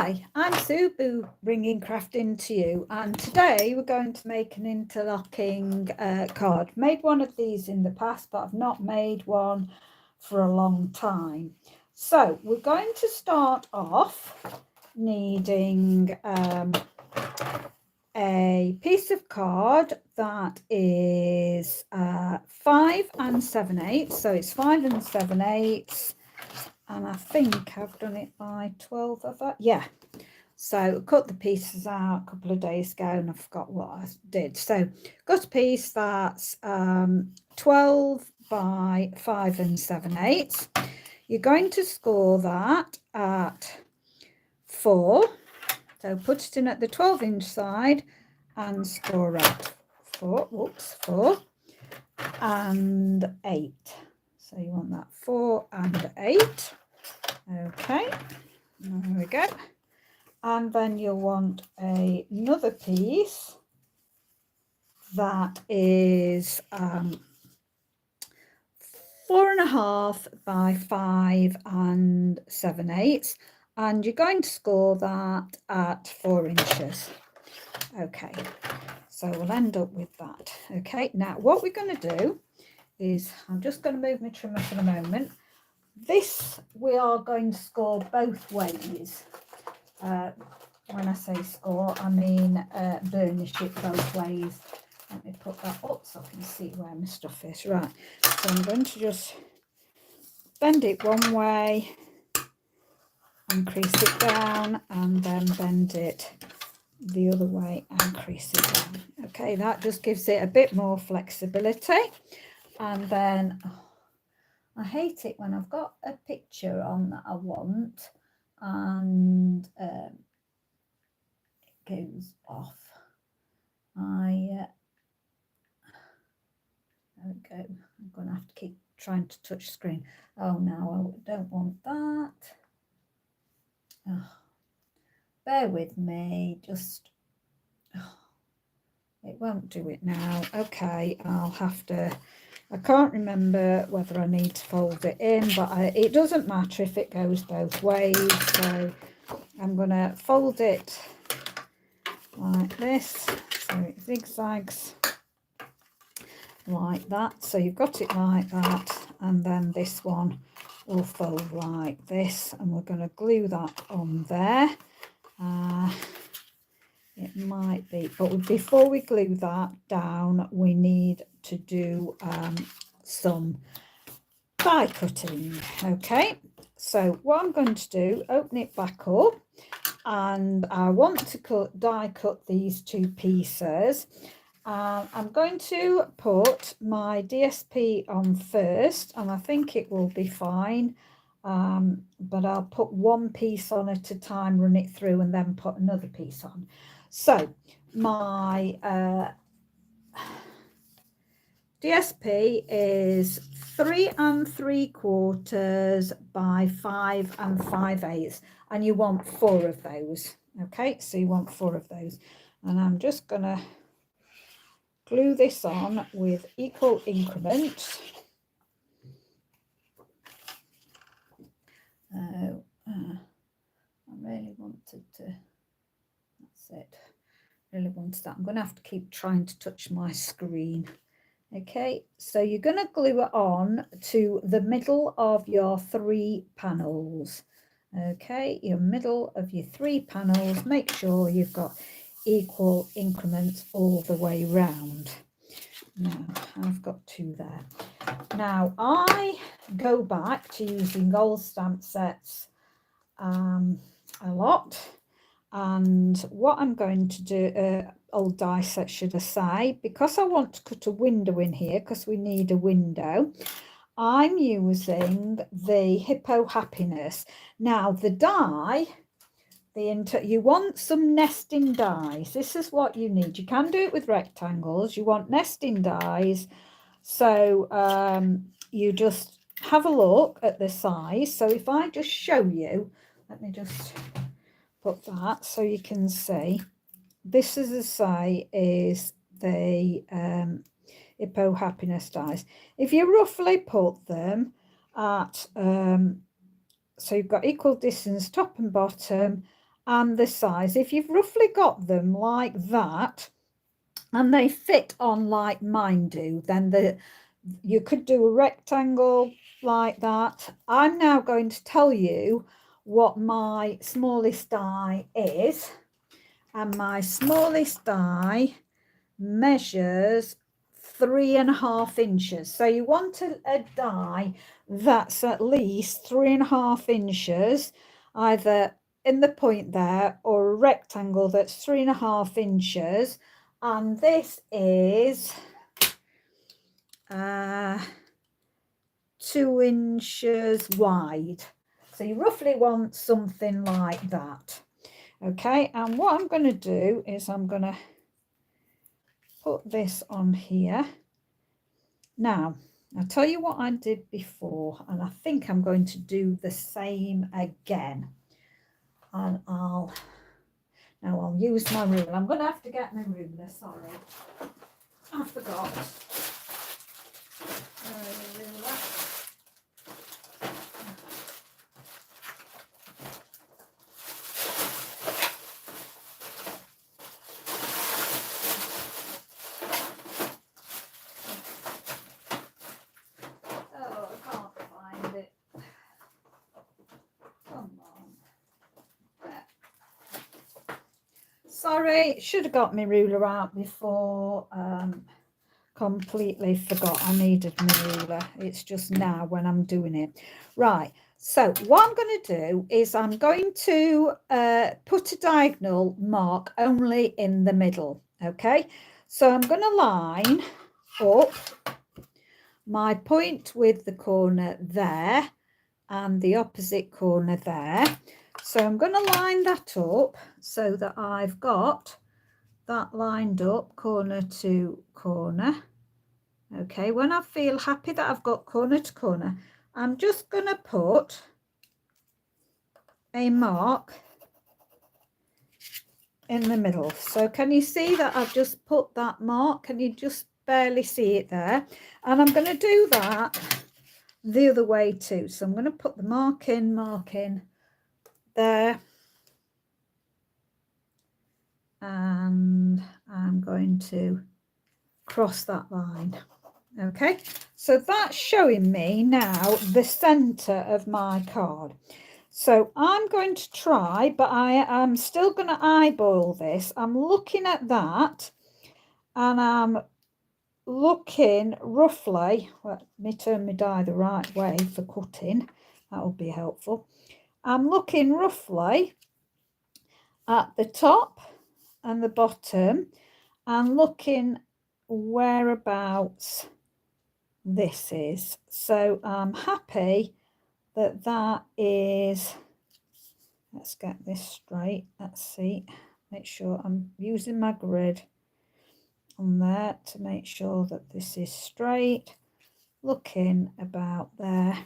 Hi, I'm Sue, bringing crafting to you, and today we're going to make an interlocking card. Made one of these in the past, but I've not made one for a long time. So we're going to start off needing a piece of card that is 5 7/8, so it's 5 7/8. And I think I've done it by 12 of that. Yeah. So I cut the pieces out a couple of days ago and I forgot what I did. So got a piece that's 12 by 5 7/8. You're going to score that at 4. So put it in at the 12-inch side and score at 4 and 8. So you want that 4 and 8. Okay, there we go. And then you'll want another piece that is 4.5 by 5 7/8, and you're going to score that at 4 inches. Okay, so we'll end up with that. Okay, now what we're going to do is, I'm just going to move my trimmer for the moment. This we are going to score both ways. When I say score, I mean burnish it both ways. Let me put that up so I can see where my stuff is. Right, so I'm going to just bend it one way and crease it down, and then bend it the other way and crease it down. Okay, that just gives it a bit more flexibility. And then I hate it when I've got a picture on that I want and it goes off. There we go. I'm going to have to keep trying to touch screen. Oh no, I don't want that. Oh, bear with me. Just, it won't do it now. Okay, I'll have to. I can't remember whether I need to fold it in, but it doesn't matter if it goes both ways. So I'm going to fold it like this, so it zigzags like that. So you've got it like that, and then this one will fold like this, and we're going to glue that on there. It might be, but before we glue that down, we need to do some die cutting. Okay, so what I'm going to do, open it back up, and I want to die cut these two pieces. I'm going to put my DSP on first, and I think it will be fine, but I'll put one piece on at a time, run it through, and then put another piece on. So my DSP is 3 3/4 by 5 5/8, and you want 4 of those. Okay, so you want 4 of those, and I'm just gonna glue this on with equal increments. I really wanted to, that's it, really wanted that. I'm going to have to keep trying to touch my screen. Okay, so you're going to glue it on to the middle of your 3 panels. Okay, your middle of your 3 panels, make sure you've got equal increments all the way round. Now, I've got 2 there. Now, I go back to using old stamp sets a lot, and what I'm going to do, old die set should I say, because I want to cut a window in here, because we need a window, I'm using the Hippo Happiness. Now the die, you want some nesting dies. This is what you need. You can do it with rectangles. You want nesting dies. So you just have a look at the size. So if I just show you, let me just put that so you can see. This, as I say, is the Hippo Happiness dies. If you roughly put them at, so you've got equal distance top and bottom, and the size. If you've roughly got them like that and they fit on like mine do, then you could do a rectangle like that. I'm now going to tell you what my smallest die is, and my smallest die measures 3.5 inches. So you want a die that's at least 3.5 inches, either in the point there or a rectangle that's 3.5 inches, and this is 2 inches wide. So you roughly want something like that. Okay, and what I'm going to do is I'm going to put this on here. Now, I'll tell you what I did before, and I think I'm going to do the same again. And I'll use my ruler. I'm going to have to get my ruler, sorry. I forgot. Ruler. Oh, I can't find it. Come on. There. Sorry, should have got my ruler out before. Completely forgot I needed my ruler. It's just now when I'm doing it. Right, so what I'm going to do is I'm going to put a diagonal mark only in the middle. Okay, so I'm going to line up my point with the corner there and the opposite corner there. So I'm going to line that up so that I've got that lined up corner to corner. Okay, when I feel happy that I've got corner to corner, I'm just going to put a mark in the middle. So can you see that I've just put that mark? Can you just barely see it there? And I'm going to do that the other way too. So I'm going to put the mark in there. And I'm going to cross that line. Okay, so that's showing me now the center of my card. So I'm going to try, but I am still going to eyeball this. I'm looking at that and I'm looking roughly, let me turn my die the right way for cutting, that will be helpful. I'm looking roughly at the top and the bottom and looking whereabouts this is. So I'm happy that that is, let's get this straight, let's see, make sure I'm using my grid on there to make sure that this is straight, looking about there,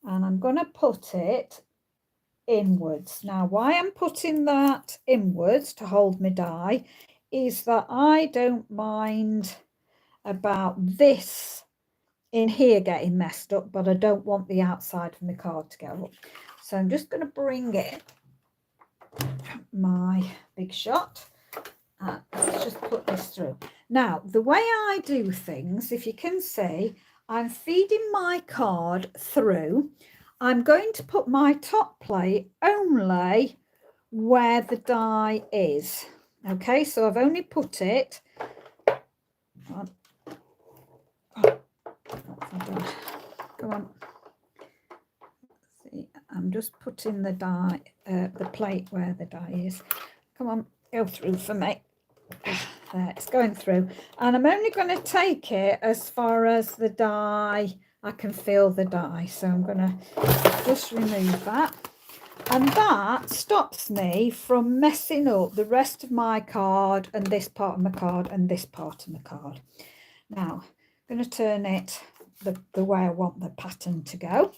and I'm going to put it inwards. Now why I'm putting that inwards to hold my die is that I don't mind about this in here getting messed up, but I don't want the outside of my card to go up. So I'm just going to bring in my big shot. Let's just put this through. Now, the way I do things, if you can see, I'm feeding my card through. I'm going to put my top plate only where the die is. Okay, so I've only put it on. Come on. See, I'm just putting the die, the plate where the die is. Come on, go through for me. There, it's going through. And I'm only going to take it as far as the die, I can feel the die. So I'm going to just remove that. And that stops me from messing up the rest of my card and this part of my card and this part of my card. Now, I'm going to turn it the way I want the pattern to go.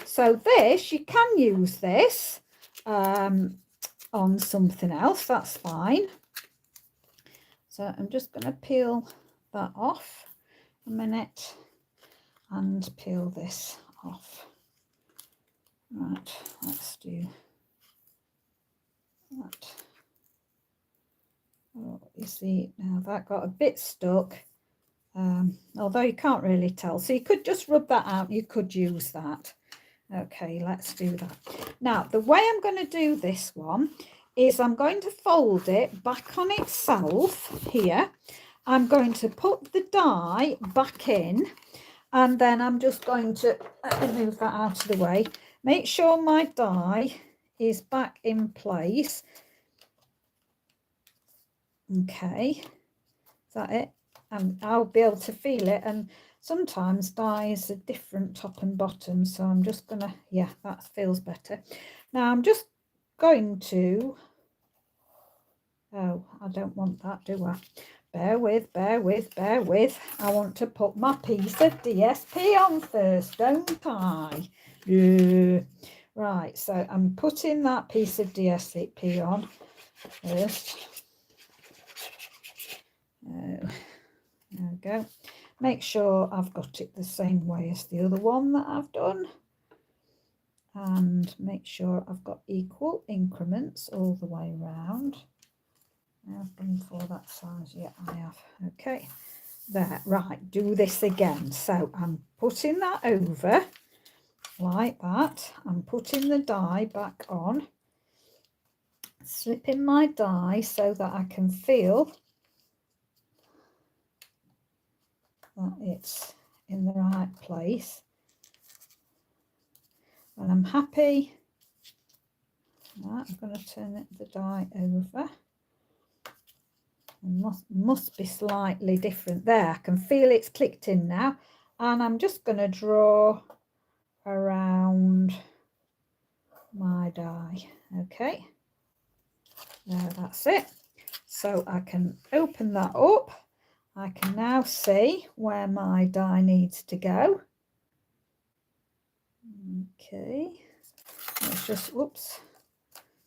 So this, you can use this on something else, that's fine. So I'm just going to peel that off a minute and peel this off. Right, let's do that. Oh, you see now that got a bit stuck, although you can't really tell, so you could just rub that out. You could use that. Okay, let's do that. Now the way I'm going to do this one is I'm going to fold it back on itself here. I'm going to put the die back in, and then I'm just going to move that out of the way. Make sure my die is back in place. Okay, is that it? And I'll be able to feel it, and sometimes dies are different top and bottom, so I'm just gonna, yeah, that feels better. Now I'm just going to, oh, I don't want that, do I? Bear with. I want to put my piece of DSP on first, don't I? Yeah. Right, so I'm putting that piece of DSP on first. There we go. Make sure I've got it the same way as the other one that I've done, and make sure I've got equal increments all the way around. I've done for that size, yeah, I have. Okay, there. Right, do this again. So I'm putting that over like that. I'm putting the die back on, slipping my die so that I can feel that it's in the right place. When I'm happy, right, I'm going to turn the die over. It must be slightly different there. I can feel it's clicked in now, and I'm just going to draw around my die. Okay, there, that's it. So I can open that up. I can now see where my die needs to go. Okay, let's just, whoops,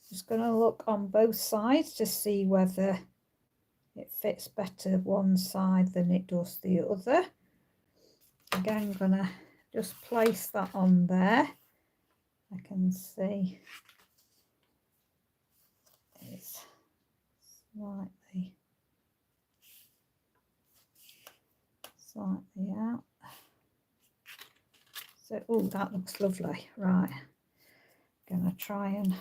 just going to look on both sides to see whether it fits better one side than it does the other. Again, I'm going to just place that on there. I can see it's slightly out. So, oh, that looks lovely. Right, going to try and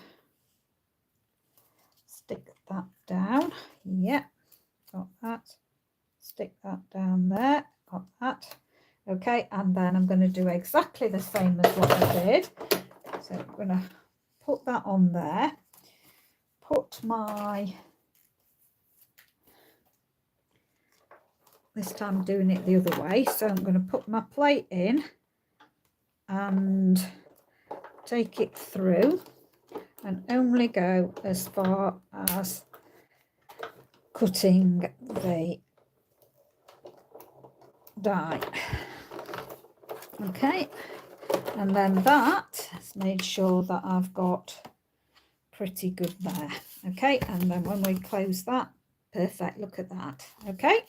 stick that down. Yep, got that. Stick that down there. Got that. Okay, and then I'm going to do exactly the same as what I did. So I'm going to put that on there. Put my, this time I'm doing it the other way. So I'm going to put my plate in and take it through, and only go as far as cutting the die. Okay, and then that has made sure that I've got pretty good there. Okay, and then when we close that, perfect, look at that. Okay,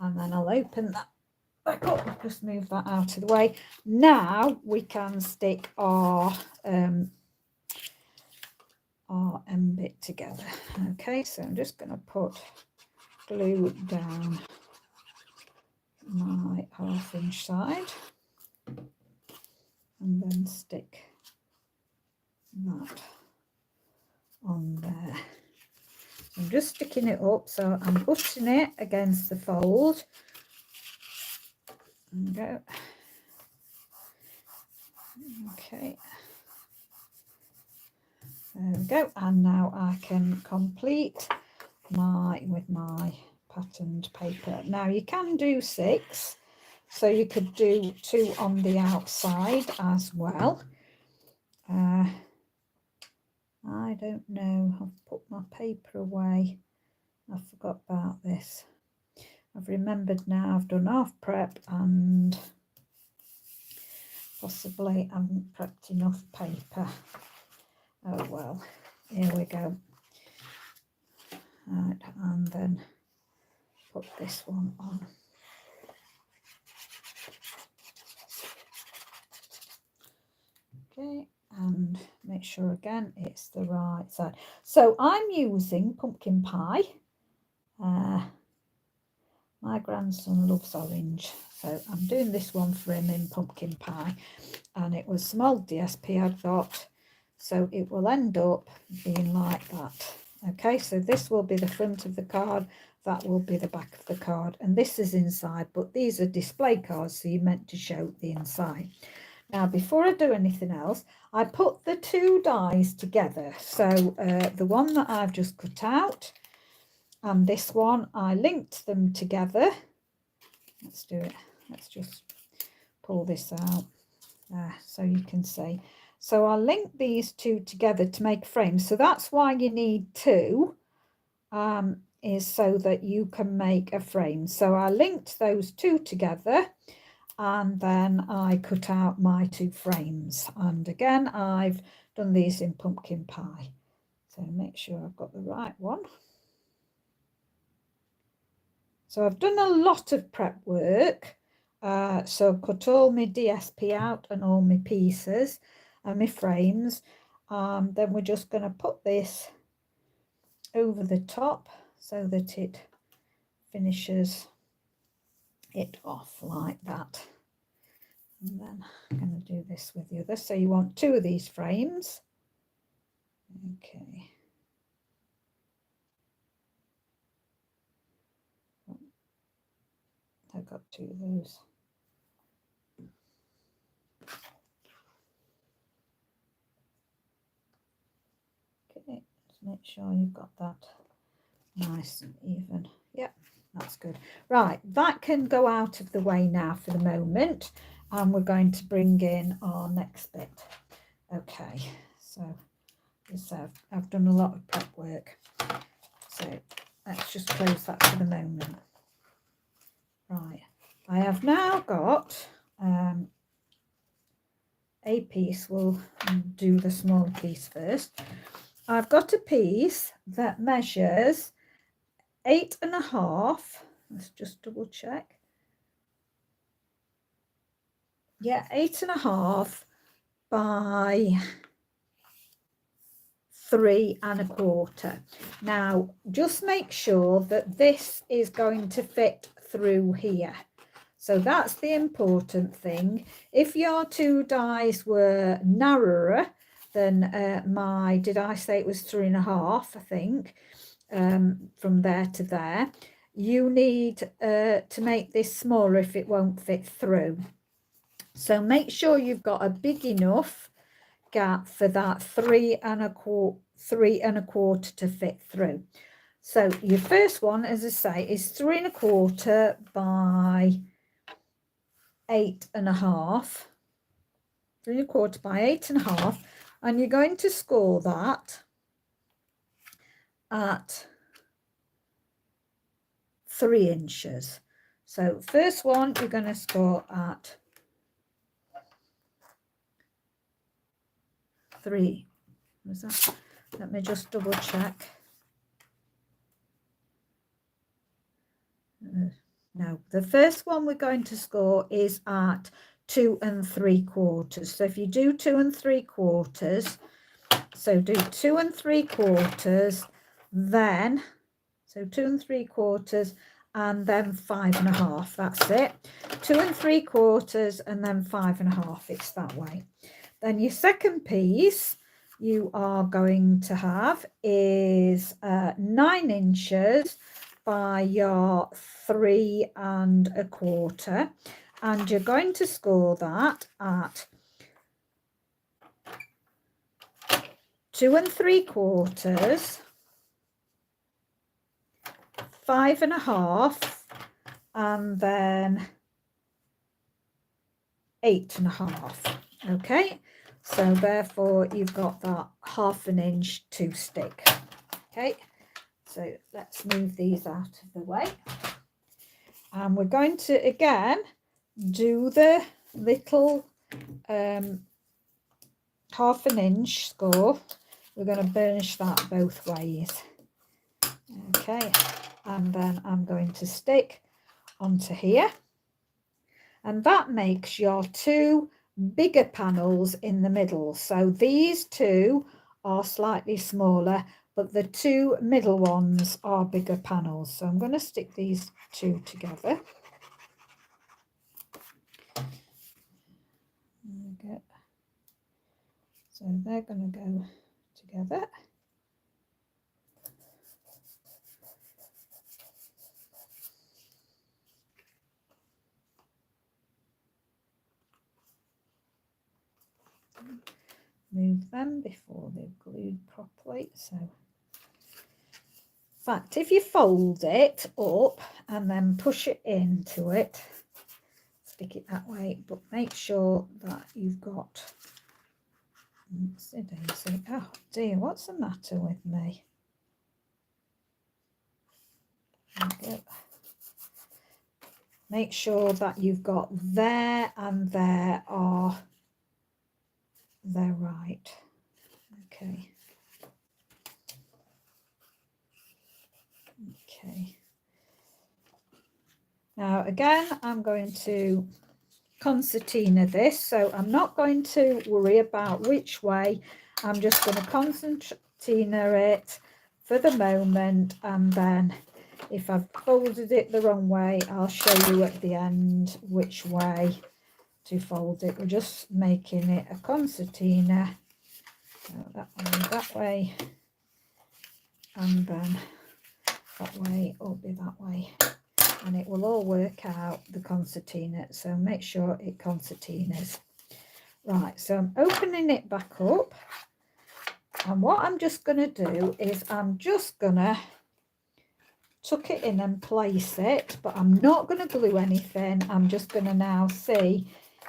and then I'll open that back up, just move that out of the way. Now we can stick our end bit together. Okay, so I'm just going to put glue down my 1/2 inch side and then stick that on there. So I'm just sticking it up, so I'm pushing it against the fold. There we go. Okay, there we go, and now I can complete with my patterned paper. Now you can do 6, so you could do 2 on the outside as well. I don't know, I've put my paper away, I forgot about this. I've remembered now, I've done half prep and possibly I haven't prepped enough paper. Oh well, here we go. Right, and then put this one on. Okay, and make sure again it's the right side. So I'm using pumpkin pie. My grandson loves orange, so I'm doing this one for him in pumpkin pie, and it was some old DSP I'd got, so it will end up being like that. Okay, so this will be the front of the card, that will be the back of the card, and this is inside, but these are display cards, so you're meant to show the inside. Now, before I do anything else, I put the two dies together. So the one that I've just cut out and this one, I linked them together. Let's do it. Let's just pull this out so you can see. So I linked these two together to make a frame. So that's why you need two, is so that you can make a frame. So I linked those two together, and then I cut out my two frames. And again, I've done these in pumpkin pie. So make sure I've got the right one. So I've done a lot of prep work. So I've cut all my DSP out and all my pieces and my frames. Then we're just going to put this over the top so that it finishes it off like that. And then I'm going to do this with the other. So you want two of these frames. Okay. I've got two of those. Okay, just make sure you've got that nice and even. Yep, that's good. Right, that can go out of the way now for the moment, and we're going to bring in our next bit. Okay, so I've done a lot of prep work, so let's just close that for the moment. Right, I have now got a piece. We'll do the smaller piece first. I've got a piece that measures 8.5. Let's just double check. Yeah, 8.5 by 3.25. Now, just make sure that this is going to fit through here. So that's the important thing. If your two dies were narrower than did I say it was 3.5, I think, from there to there, you need to make this smaller if it won't fit through. So make sure you've got a big enough gap for that 3.25 to fit through. So your first one, as I say, is 3.25 by 8.5. 3.25 by 8.5, and you're going to score that at 3 inches. So first one you're going to score at 3. Was that? Let me just double check. No, the first one we're going to score is at 2 3/4. So if you do 2 3/4, so do 2 3/4, then so 2 3/4 and then 5.5. That's it. 2 3/4 and then 5.5. It's that way. Then your second piece you are going to have is 9 inches by your 3.25, and you're going to score that at 2 3/4, 5.5, and then 8.5. Okay, so therefore you've got that 1/2 inch to stick. Okay, so let's move these out of the way, and we're going to again do the little 1/2 inch score. We're going to burnish that both ways. Okay, and then I'm going to stick onto here, and that makes your two bigger panels in the middle. So these two are slightly smaller, but the two middle ones are bigger panels. So I'm going to stick these two together. There we go. So they're going to go together. Move them before they're glued properly. So, in fact, if you fold it up and then push it into it, stick it that way, but make sure that you've got, oh dear, what's the matter with me? There we go. Make sure that you've got there and there are, they're right. Okay. Okay. Now again, I'm going to concertina this, so I'm not going to worry about which way. I'm just going to concertina it for the moment, and then if I've folded it the wrong way, I'll show you at the end which way to fold it. We're just making it a concertina. So that way, and then that way, will be that way, and it will all work out the concertina. So make sure it concertinas. Right, so I'm opening it back up, and what I'm just going to do is I'm just going to tuck it in and place it, but I'm not going to glue anything. I'm just going to now see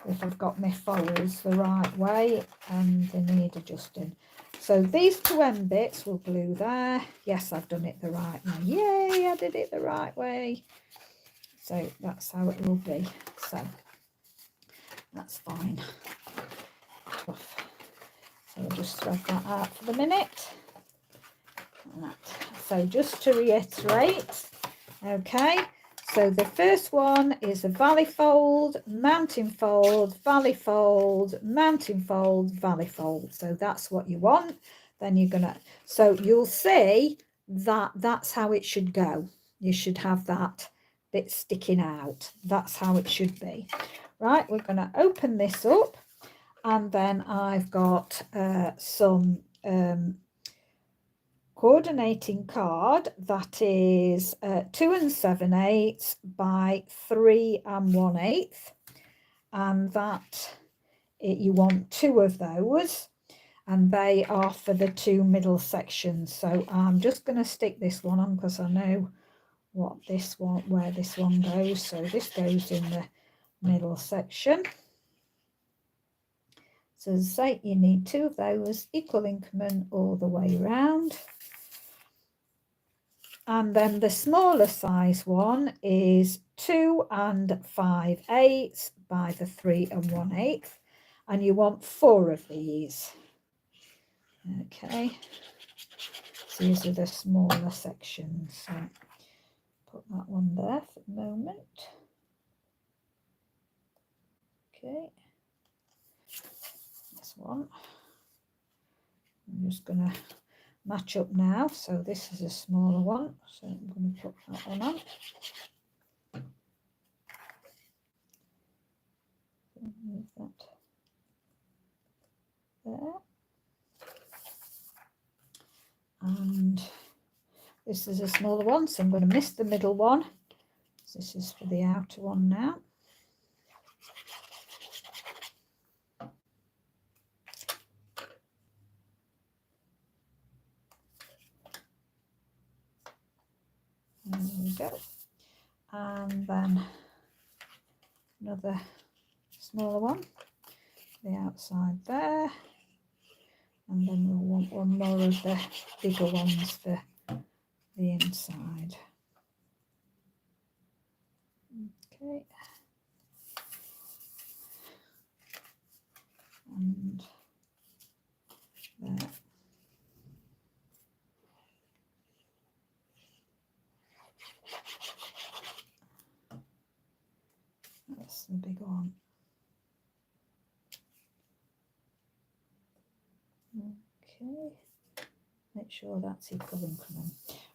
if I've got my folds the right way, and they need adjusting. So these two end bits will glue there. Yes, I've done it the right way. Yay, I did it the right way. So that's how it will be. So that's fine. So we'll just thread that out for the minute. So just to reiterate, okay, so the first one is a valley fold, mountain fold, valley fold, mountain fold, valley fold. So that's what you want. Then you're gonna, so you'll see that that's how it should go. You should have that bit sticking out. That's how it should be. Right, we're going to open this up, and then I've got some coordinating card that is 2 7/8 by 3 1/8, and that you want 2 of those, and they are for the 2 middle sections. So I'm just going to stick this one on because I know what this one, where this one goes. So this goes in the middle section. So as I say, you need 2 of those, equal increment all the way around. And then the smaller size one is 2 5/8 by the 3 1/8, and you want 4 of these. Okay, so these are the smaller sections. So put that one there for the moment. Okay, this one. I'm just going to match up now. So this is a smaller one, so I'm going to put that one on. Move that there. And this is a smaller one, so I'm going to miss the middle one. So this is for the outer one now. There we go. And then another smaller one, the outside there. And then we'll want one more of the bigger ones for the inside. Okay. And there. That's the big one. make sure that's equal increment.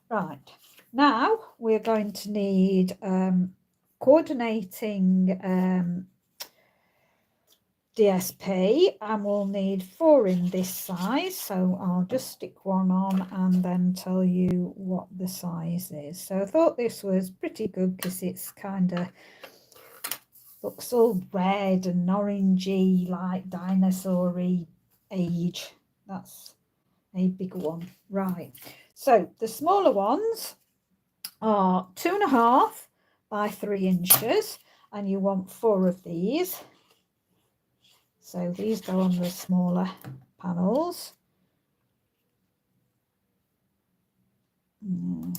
Right, now we're going to need coordinating DSP, and we'll need 4 in this size, so I'll just stick one on and then tell you what the size is. So I thought this was pretty good because it's kind of looks all red and orangey like dinosaur-y age. That's a bigger one. Right, so the smaller ones are 2.5 by 3 inches, and you want 4 of these. So these go on the smaller panels. There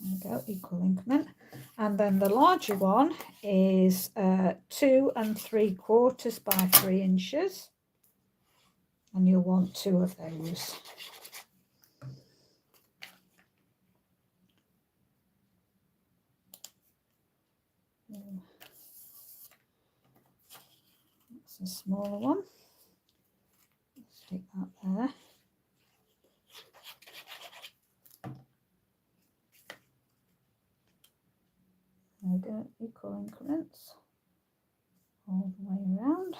we go, equal increment. And then the larger one is 2 3/4 by 3 inches. And you'll want 2 of those. That's a smaller one. Stick that there. There we go, equal increments all the way around.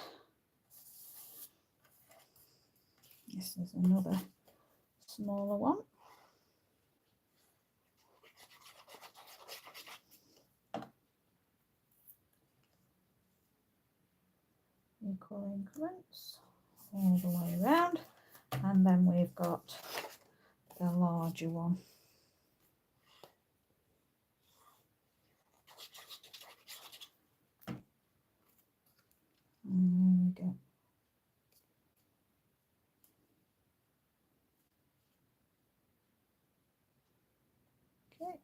This is another smaller one. Equal increments all the way around, and then we've got the larger one. And there we go. Okay.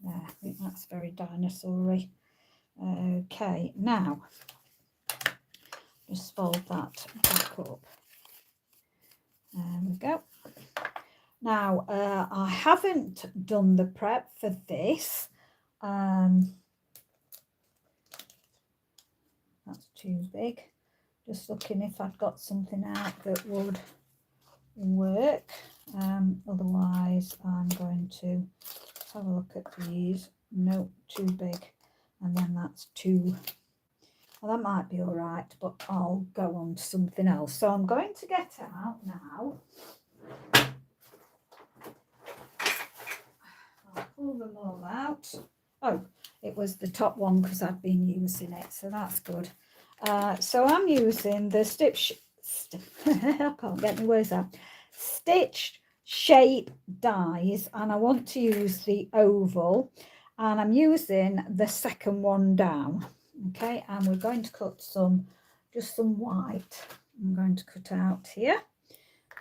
There, I think that's very dinosaur-y. Okay, now just fold that back up. There we go. Now, I haven't done the prep for this. That's too big. Just looking if I've got something out that would work. Otherwise, I'm going to have a look at these. No, too big. And then that's too... Well, that might be all right, but I'll go on to something else. So I'm going to get out now. I'll pull them all out. Oh, it was the top one because I've been using it, so that's good. So I'm using the I can't get my words out. Stitched shape dies, and I want to use the oval, and I'm using the second one down. Okay, and we're going to cut just some white. I'm going to cut out here.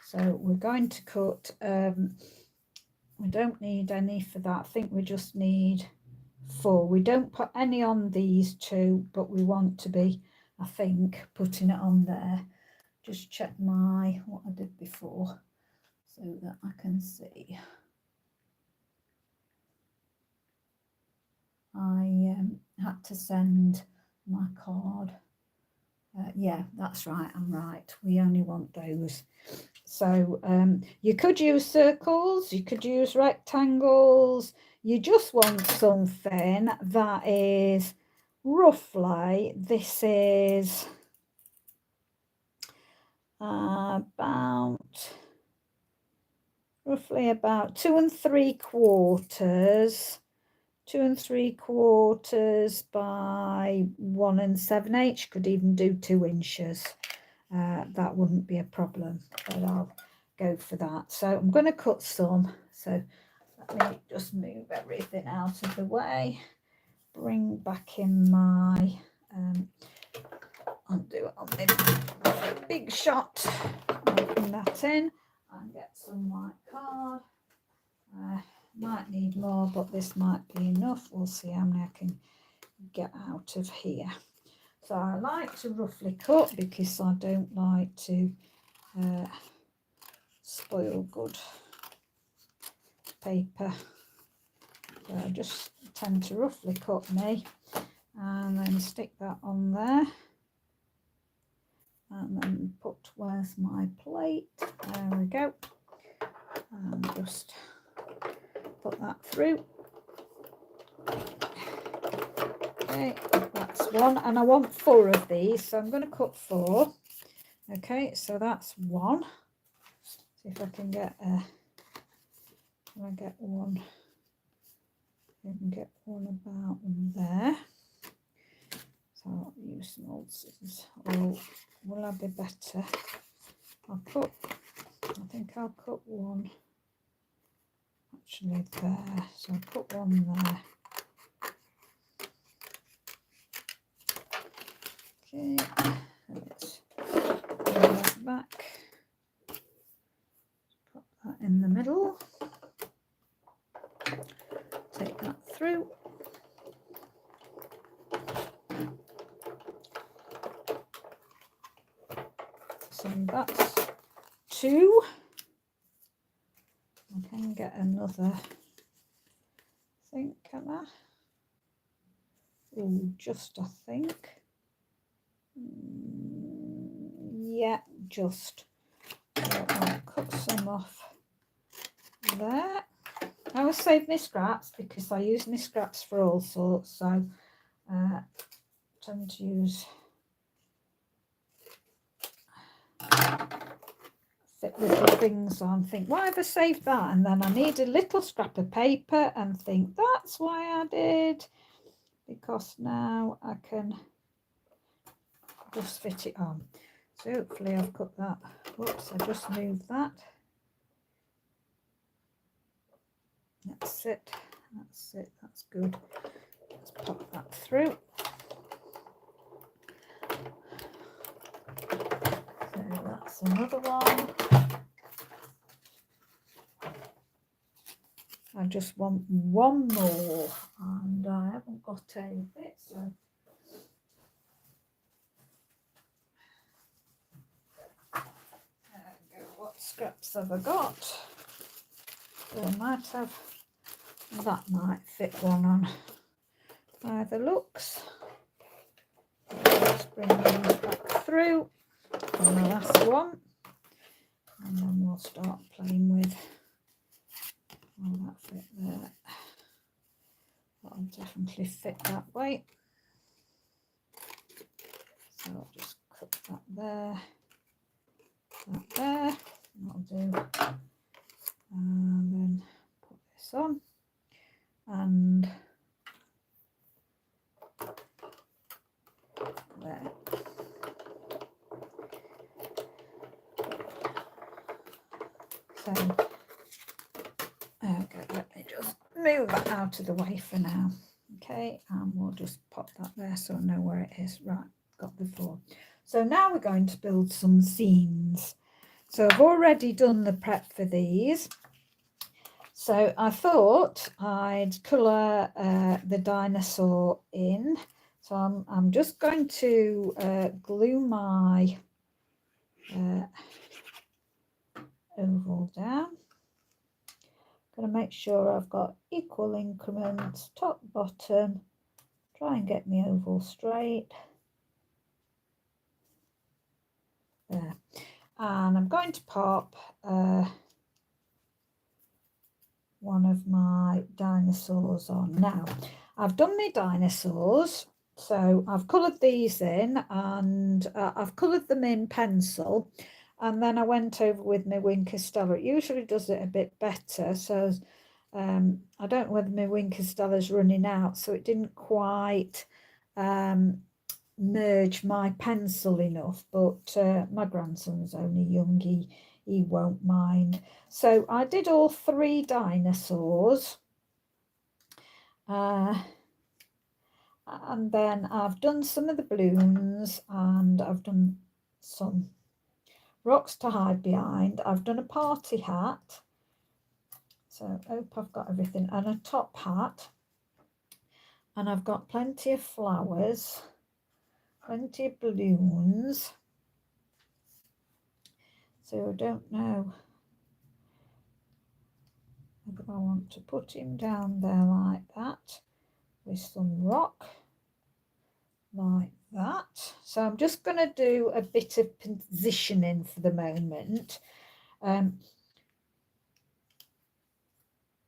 So we're going to cut, we don't need any for that. I think we just need 4. We don't put any on these 2, but we want to be, I think, putting it on there. Just check what I did before so that I can see. I had to send my card. Yeah, that's right, I'm right. We only want those. So you could use circles, you could use rectangles. You just want something that is roughly, this is roughly about 2 3/4. 2 3/4 by 1 7/8. You could even do 2 inches. That wouldn't be a problem, but I'll go for that. So I'm going to cut some. So let me just move everything out of the way. Bring back in my, I'll do it on the big shot. I'll bring that in and get some white card. Might need more, but this might be enough. We'll see how many I can get out of here. So I like to roughly cut because I don't like to spoil good paper. So I just tend to roughly cut me and then stick that on there. and then put, where's my plate? There we go. And just put that through. Okay, that's one, and I want 4 of these, so I'm going to cut 4. Okay, so that's 1. See if I can get one. I can get one about there. So I'll use some old scissors. Or will I be better? I think I'll cut one actually there. So I'll put one there. Okay, let's bring that back. Put that in the middle. Take that through. So that's 2. I can get another thing, can I? Oh, just I think. Yeah, just. So I'll cut some off there. I always save my scraps because I use my scraps for all sorts, so I tend to use fit little things on, think, why have I saved that? And then I need a little scrap of paper and think, that's why I did, because now I can just fit it on. So hopefully I've cut that. Whoops, I just moved that. That's it. That's it. That's good. Let's pop that through. So that's another one. I just want one more, and I haven't got any bits. So there we go. What scraps have I got? So I might have. That might fit one on by the looks. Let's bring these back through on the last one, and then we'll start playing with. Will that fit there? That'll definitely fit that way. So I'll just cut that there, that there. That'll do. And then put this on. And there. So okay, let me just move that out of the way for now. Okay, and we'll just pop that there so I know where it is. Right, got the 4. So now we're going to build some scenes. So I've already done the prep for these. So I thought I'd colour the dinosaur in. So I'm just going to glue my oval down. Going to make sure I've got equal increments, top, bottom. Try and get my oval straight. There. And I'm going to pop one of my dinosaurs on. Now, I've done my dinosaurs, so I've coloured these in, and I've coloured them in pencil, and then I went over with my Wink Stella. It usually does it a bit better, so I don't know whether my Wink Stella's running out, so it didn't quite merge my pencil enough, but my grandson's only young, he won't mind. So I did all 3 dinosaurs, and then I've done some of the balloons, and I've done some rocks to hide behind. I've done a party hat, so I hope I've got everything, and a top hat, and I've got plenty of flowers, plenty of balloons. So I don't know if I want to put him down there like that with some rock like that. So I'm just going to do a bit of positioning for the moment.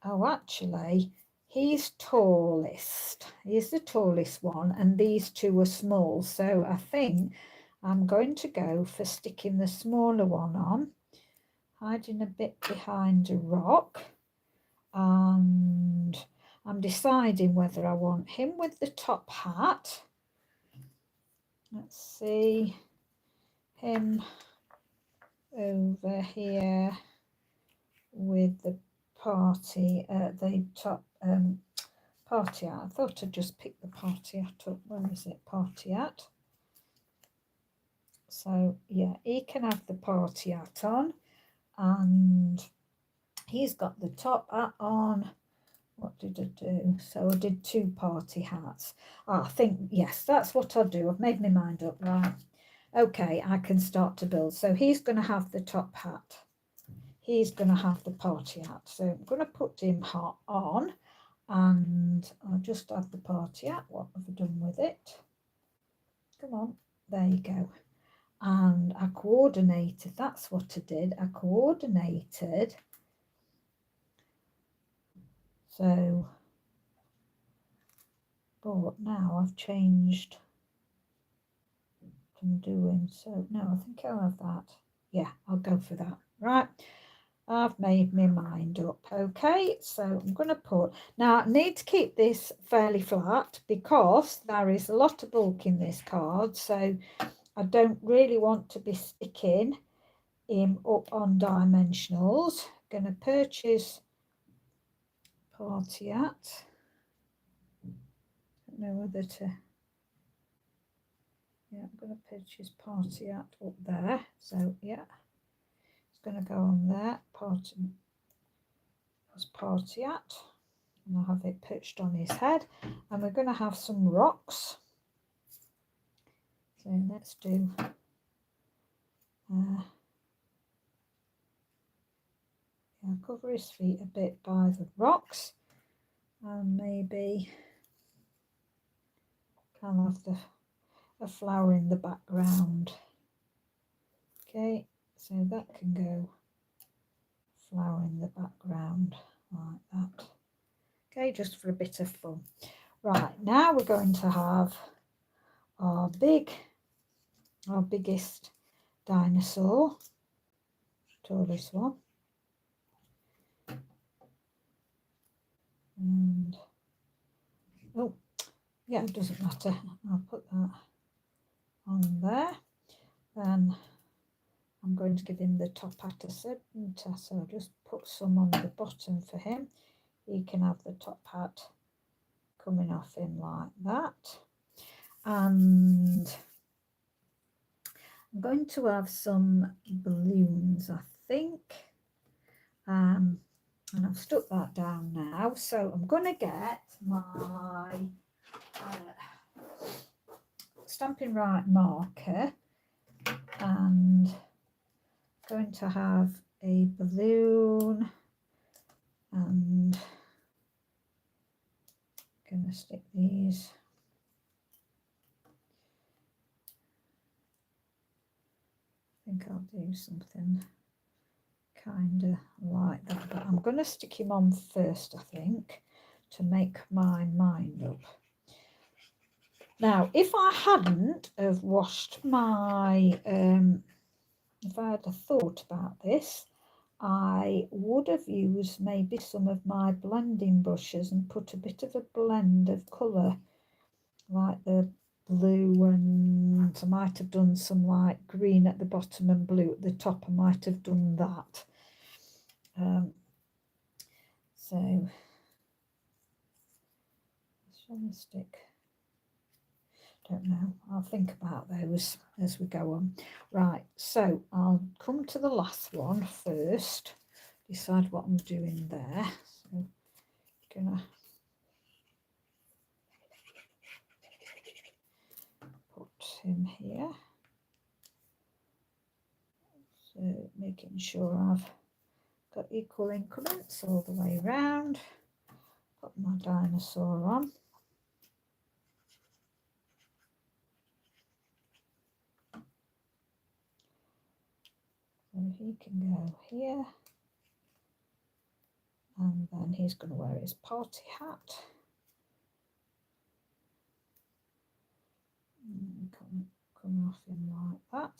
Oh, actually, he's tallest. He's the tallest one, and these two are small. So I think I'm going to go for sticking the smaller one on, hiding a bit behind a rock. And I'm deciding whether I want him with the top hat. Let's see, him over here with the party, the top party hat. I thought I'd just pick the party hat up. Where is it? Party hat. So yeah, he can have the party hat on, and he's got the top hat on. What did I do? So I did 2 party hats. I think, yes, that's what I'll do. I've made my mind up, right? Okay, I can start to build. So he's going to have the top hat. He's going to have the party hat. So I'm going to put him on, and I'll just have the party hat. What have I done with it? Come on, there you go. And I coordinated, that's what I did. I coordinated. So, but now I've changed what I'm doing. So no, I think I'll have that. Yeah, I'll go for that. Right. I've made my mind up. Okay, so I'm going to put, now I need to keep this fairly flat because there is a lot of bulk in this card, so I don't really want to be sticking him up on dimensionals. Going to purchase party hat. Don't know whether to, yeah, I'm going to purchase party hat up there. So yeah, it's going to go on there. Party hat, and I'll have it perched on his head, and we're going to have some rocks. So let's do yeah, cover his feet a bit by the rocks, and maybe I'll have a flower in the background. Okay, so that can go flower in the background like that. Okay, just for a bit of fun. Right, now we're going to have our biggest dinosaur, tallest one. And oh yeah, it doesn't matter, I'll put that on there. Then I'm going to give him the top hat a centre, so I'll just put some on the bottom for him. He can have the top hat coming off him like that. And I'm going to have some balloons, I think. And I've stuck that down now. So I'm going to get my Stampin' Right marker, and going to have a balloon, and going to stick these. I think I'll do something kind of like that, but I'm going to stick him on first, I think, to make my mind up. Now, if I hadn't have washed my, if I had a thought about this, I would have used maybe some of my blending brushes and put a bit of a blend of colour, like the blue, and I might have done some like green at the bottom and blue at the top. I might have done that. So shall I stick? Don't know. I'll think about those as we go on. Right, so I'll come to the last one first, decide what I'm doing there. So gonna put him here. So making sure I've got equal increments all the way around. Put my dinosaur on. he can go here. And then he's going to wear his party hat. Come off him like that.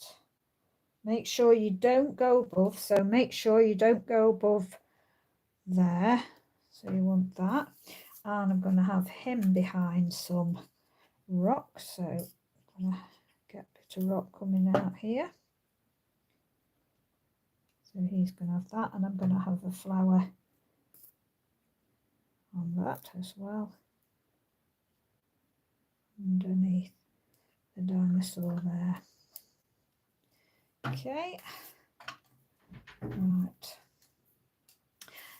Make sure you don't go above. So make sure you don't go above there. So you want that. And I'm going to have him behind some rock. So I'm going to get a bit of rock coming out here. So he's going to have that. And I'm going to have a flower on that as well. Underneath the dinosaur there. Okay. Right.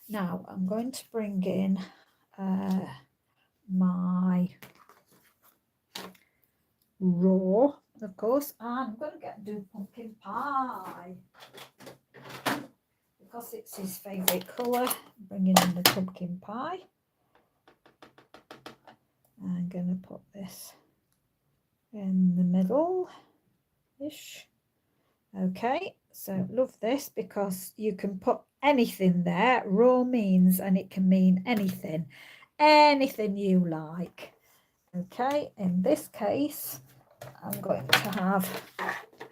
Now I'm going to bring in my raw, of course, and I'm going to do pumpkin pie because it's his favourite colour. Bringing in the pumpkin pie. I'm going to put this in the middle-ish. Okay, so love this because you can put anything there. Raw means, and it can mean anything you like. Okay, in this case, I'm going to have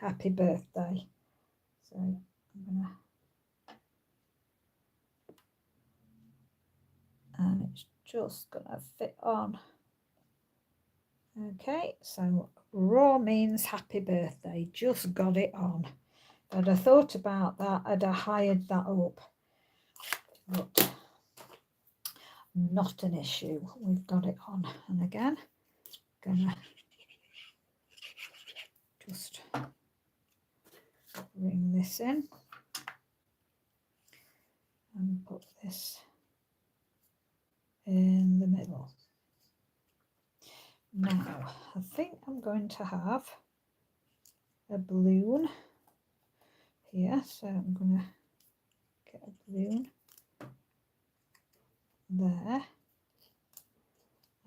happy birthday. So I'm going to, and it's just going to fit on. Okay, so raw means happy birthday. Just got it on. I'd have thought about that, I'd have hired that up. But not an issue. We've got it on. And again, gonna just bring this in and put this in the middle. Now, I think I'm going to have a balloon here, so I'm going to get a balloon there,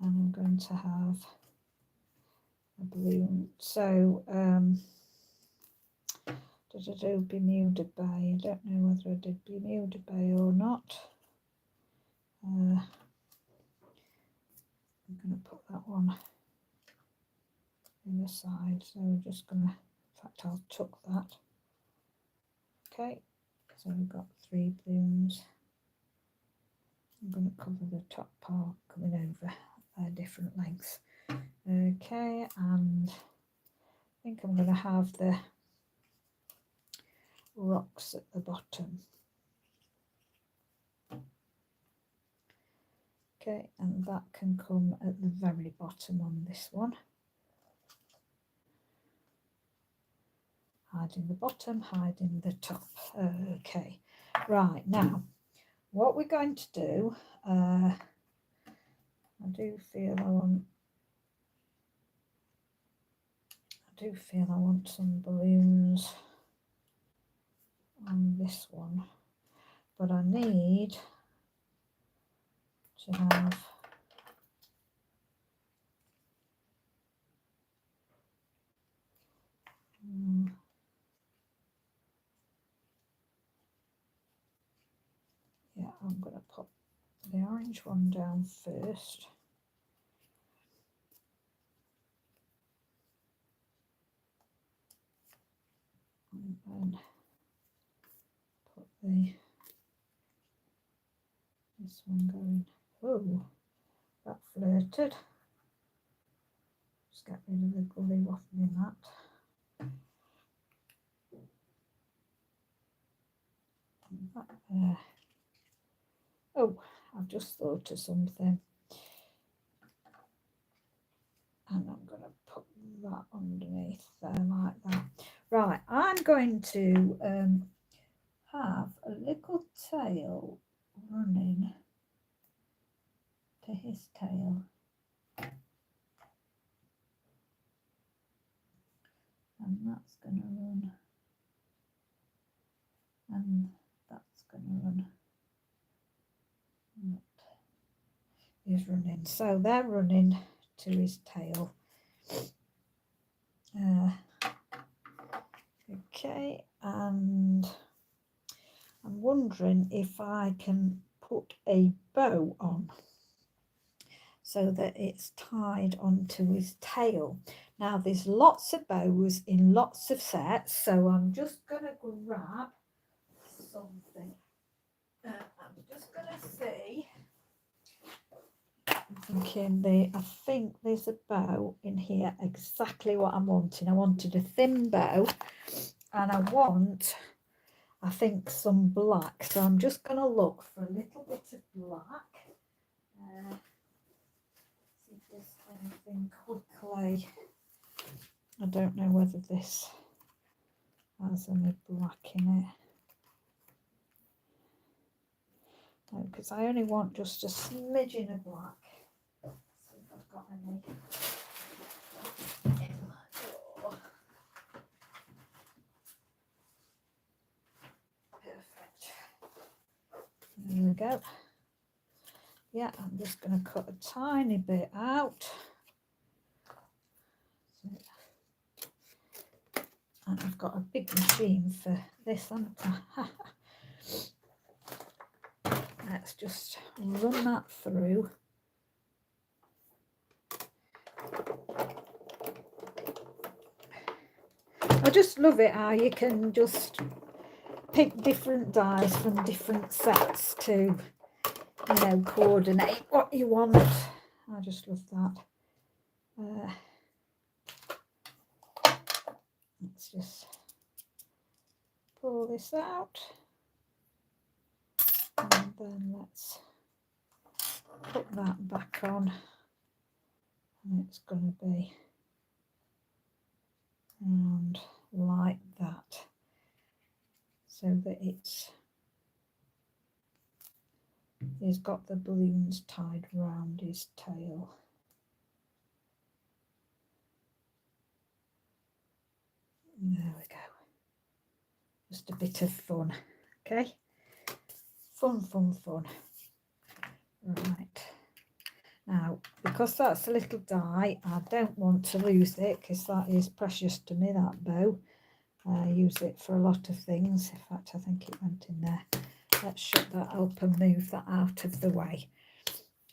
and I'm going to have a balloon. So, did I do Bermuda Bay? I don't know whether I did Bermuda Bay or not. I'm going to put that one in the side, so we're just going to, in fact I'll tuck that. Okay, so we've got 3 balloons. I'm going to cover the top part coming over different lengths. Okay, and I think I'm going to have the rocks at the bottom. Okay, and that can come at the very bottom on this one. Hiding the bottom, hiding the top. Okay, right, now what we're going to do, I do feel I want some balloons on this one, but I need to have yeah, I'm going to put the orange one down first. And then put this one going. Oh, that flirted. Just get rid of the gully waffling that. That there. Oh, I've just thought of something. And I'm going to put that underneath there like that. Right, I'm going to have a little tail running to his tail. And that's going to run. And that's going to run. Is running. So they're running to his tail. Okay, and I'm wondering if I can put a bow on so that it's tied onto his tail. Now there's lots of bows in lots of sets, so I'm just going to grab something. I'm just going to see. I'm thinking I think there's a bow in here, exactly what I'm wanting. I wanted a thin bow, and I think some black, so I'm just going to look for a little bit of black. See if there's anything quickly. I don't know whether this has any black in it. No, because I only want just a smidgen of black. See if I've got any. Perfect. There we go. Yeah, I'm just going to cut a tiny bit out. And I've got a big machine for this, haven't I? Let's just run that through. I just love it how you can just pick different dies from different sets to, you know, coordinate what you want. I just love that. Let's just pull this out, and then let's put that back on, and it's going to be around like that, so that he's got the balloons tied round his tail. There we go. Just a bit of fun, okay? Fun. Right. Now, because that's a little die, I don't want to lose it, because that is precious to me, that bow. I use it for a lot of things. In fact, I think it went in there. Let's shut that up and move that out of the way.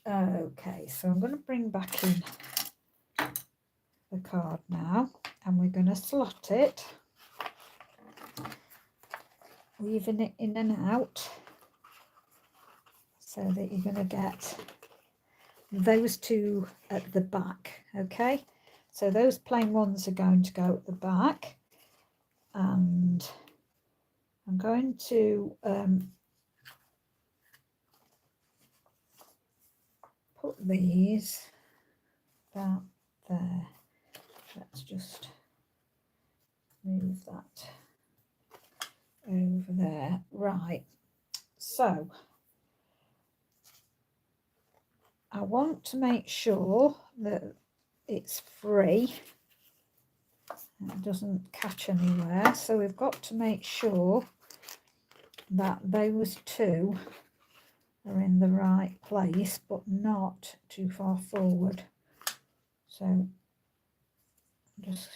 Okay, so I'm going to bring back in the card now, and we're going to slot it, weaving it in and out, so that you're going to get those two at the back. Okay, so those plain ones are going to go at the back, and I'm going to put these about there. Let's just move that over there. Right, so I want to make sure that it's free, it doesn't catch anywhere, so we've got to make sure that those two are in the right place, but not too far forward. So just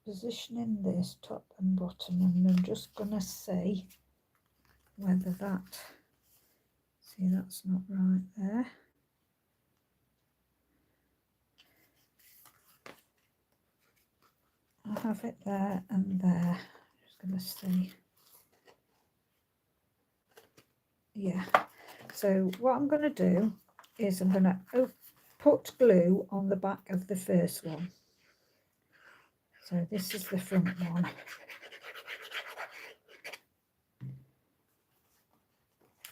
positioning this top and bottom, and I'm just going to see whether that, see, that's not right there. I have it there and there. Just going to see. Yeah, so what I'm going to do is I'm going to put glue on the back of the first one. So this is the front one.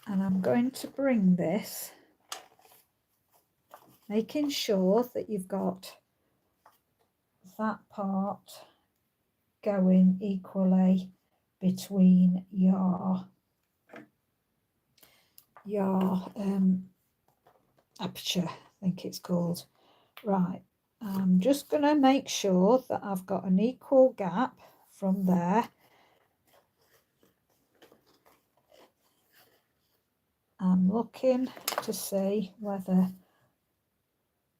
And I'm going to bring this, making sure that you've got that part going equally between your aperture, I think it's called. Right, I'm just going to make sure that I've got an equal gap from there. I'm looking to see whether,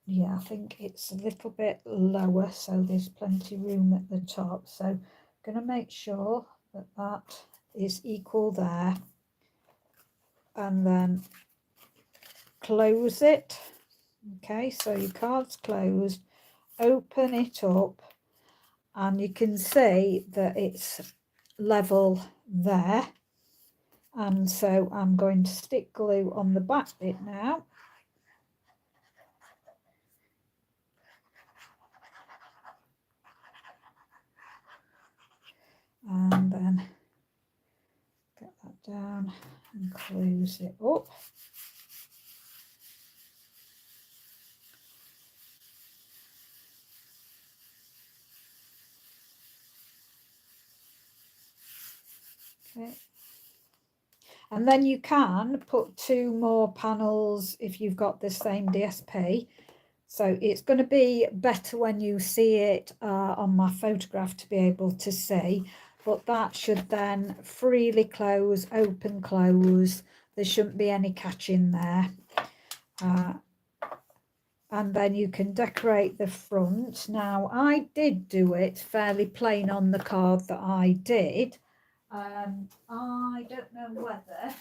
yeah, I think it's a little bit lower, so there's plenty of room at the top. So I'm going to make sure that that is equal there, and then close it. Okay, so your card's closed, open it up, and you can see that it's level there. And so I'm going to stick glue on the back bit now. And then get that down and close it up. Okay. And then you can put 2 more panels if you've got the same DSP. So it's going to be better when you see it on my photograph to be able to see. But that should then freely close, open, close. There shouldn't be any catch in there. And then you can decorate the front. Now, I did do it fairly plain on the card that I did. I don't know whether,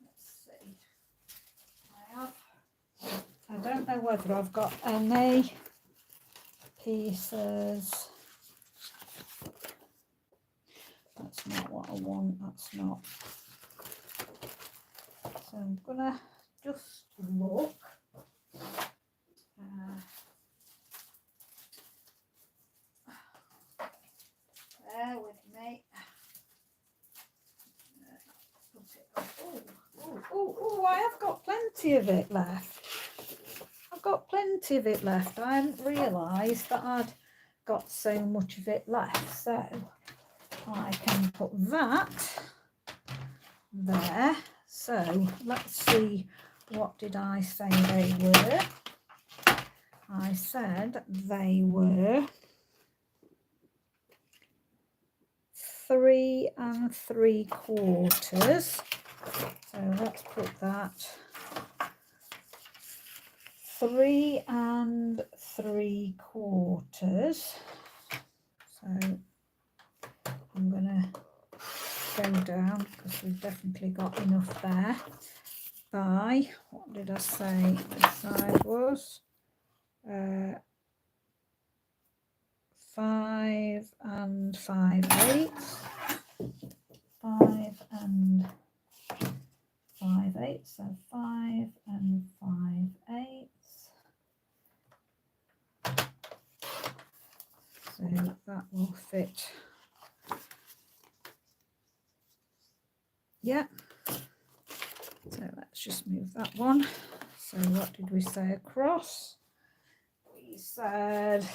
let's see, I don't know whether I've got any pieces. That's not what I want, that's not. So I'm gonna just look. Bear with me. Oh, I have got plenty of it left. I've got plenty of it left. I hadn't realised that I'd got so much of it left. So I can put that there. So let's see, what did I say they were? I said they were 3 3/4. So let's put that 3 3/4. So I'm gonna go down because we've definitely got enough there. By, what did I say this side was? 5 5/8. 5 5/8. So 5 5/8. So that will fit. Yeah. So let's just move that one. So what did we say across? We said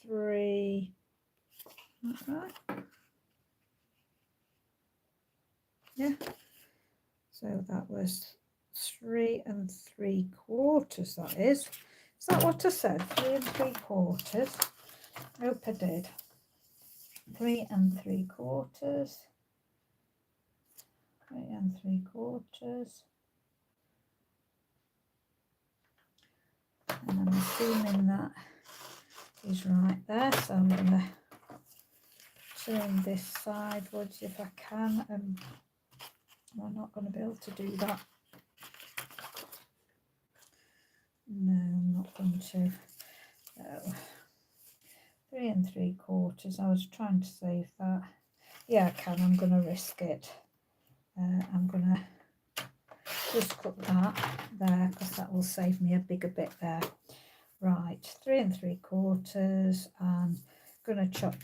3. Right. Yeah. So that was 3 3/4. That is. Is that what I said? 3 3/4. Hope I did. 3 3/4. 3 3/4. And I'm assuming that is right there. So I'm going to turn this sideways if I can. I'm not going to be able to do that. No, I'm not going to. No. 3 3/4. I was trying to save that. Yeah, I can. I'm going to risk it. I'm going to just cut that there because that will save me a bigger bit there. Right, 3 3/4. I'm going to chop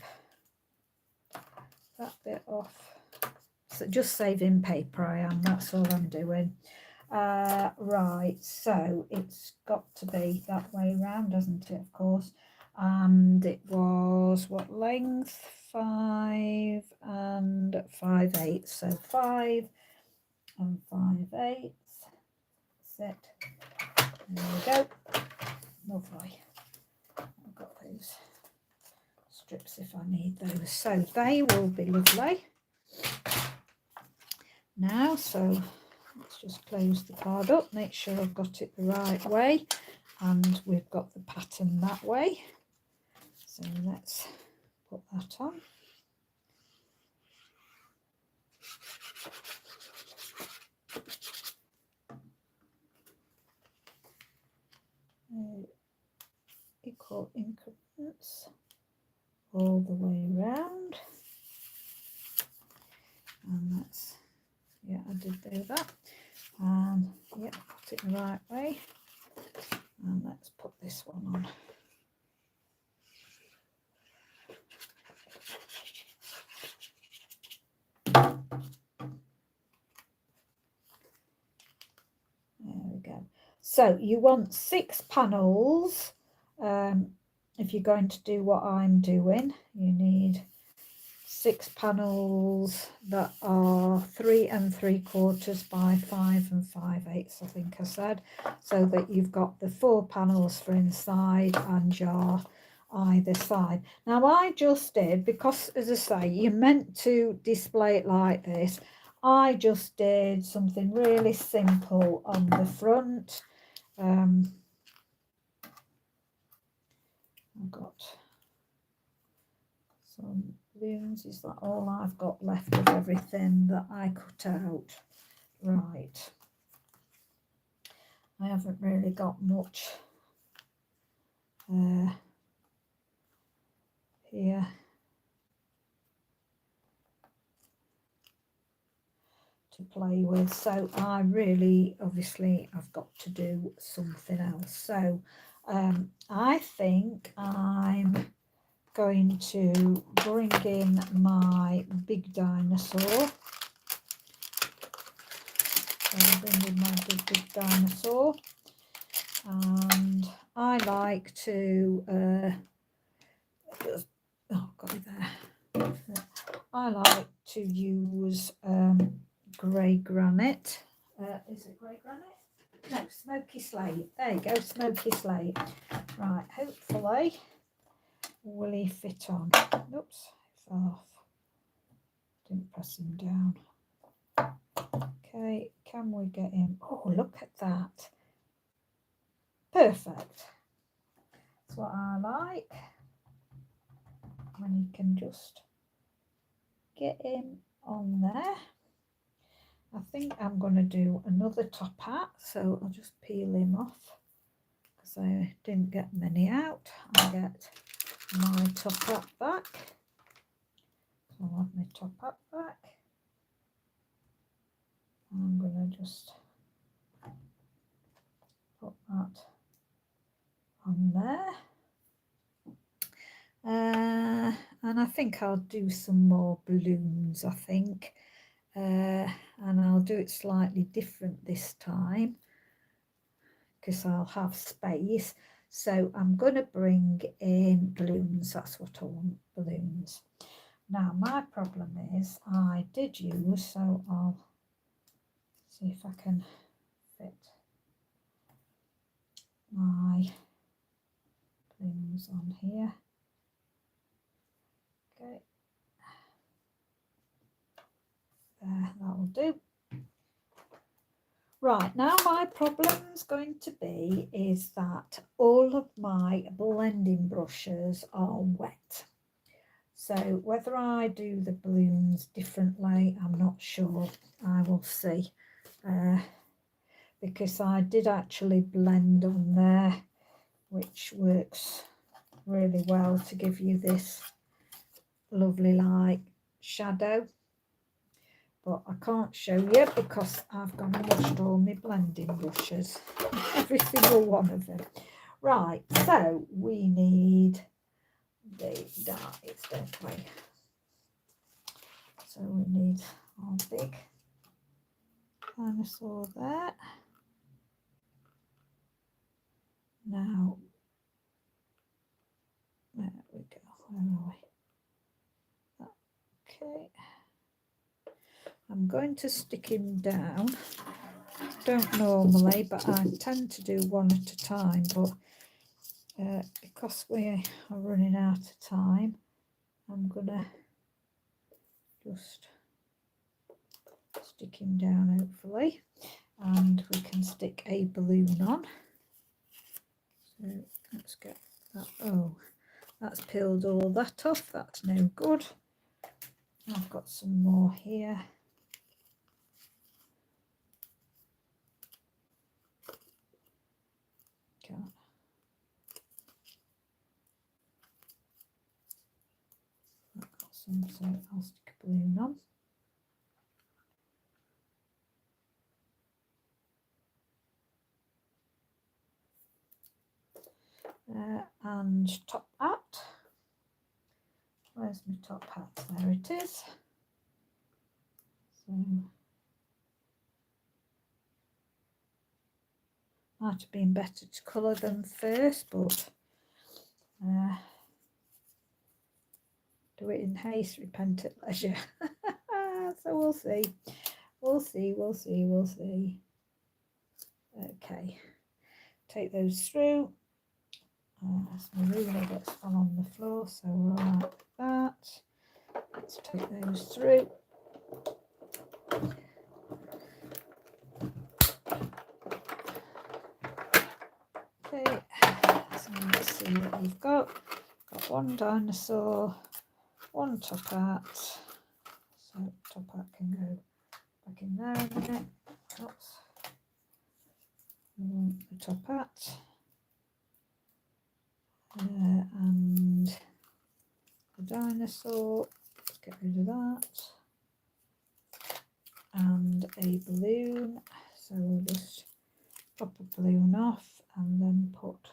that bit off. So just saving paper I am. That's all I'm doing. Right, so it's got to be that way around, doesn't it? Of course. And it was what length? 5 5/8. So 5 5/8. That's it. There we go. Lovely. I've got those strips if I need those. So they will be lovely. Now, so let's just close the card up, make sure I've got it the right way, and we've got the pattern that way. So let's put that on. Equal increments all the way around. And that's, yeah, I did do that. And yeah, put it the right way. And let's put this one on. There we go. So you want 6 panels. If you're going to do what I'm doing, you need 6 panels that are 3 3/4 by 5 5/8, I think I said, so that you've got the 4 panels for inside and jar either side. Now I just did, because as I say, you're meant to display it like this, I just did something really simple on the front. I've got some balloons. Is that all I've got left of everything that I cut out? Right. I haven't really got much here. To play with, so I really, obviously, I've got to do something else. So I think I'm going to bring in my big dinosaur. So I'll bring in my big dinosaur, and I like to got it there. I like to use grey granite. Is it grey granite? No, smoky slate. There you go, smoky slate. Right, hopefully will he fit on. Oops, it fell off. Didn't press him down. Okay, can we get him? Oh, look at that. Perfect. That's what I like. When you can just get him on there. I think I'm going to do another top hat, so I'll just peel him off because I didn't get many out. I'll get my top hat back. So I'll have my top hat back. I'm going to just put that on there. And I think I'll do some more balloons, I think. And I'll do it slightly different this time because I'll have space. So I'm going to bring in balloons. That's what I want, balloons. Now my problem is I did use, so I'll see if I can fit my balloons on here. Okay. There, that'll do. Right, now my problem's going to be is that all of my blending brushes are wet. So whether I do the balloons differently, I'm not sure. I will see. Because I did actually blend on there, which works really well to give you this lovely light shadow. But I can't show you because I've gone and washed all my blending brushes, every single one of them. Right, so we need the dies, don't we? So we need our big dinosaur there. Now, there we go. Where are we? Okay. I'm going to stick him down. Don't normally, but I tend to do one at a time. But because we are running out of time, I'm gonna just stick him down, hopefully, and we can stick a balloon on. So let's get that. Oh, That's peeled all that off. That's no good. I've got some more here. I've got some, so I'll stick a balloon on. And top hat. Where's my top hat? There it is. So might have been better to colour them first, but do it in haste, repent at leisure. So we'll see. We'll see. Okay, take those through. My ruler gets fell on the floor, so we're like that. Let's take those through. Okay, so let's see what we've got. Got one dinosaur, one top hat. So top hat can go back in there a minute. Oops. The top hat. And the dinosaur, let's get rid of that, and a balloon, so we'll just pop a balloon off and then put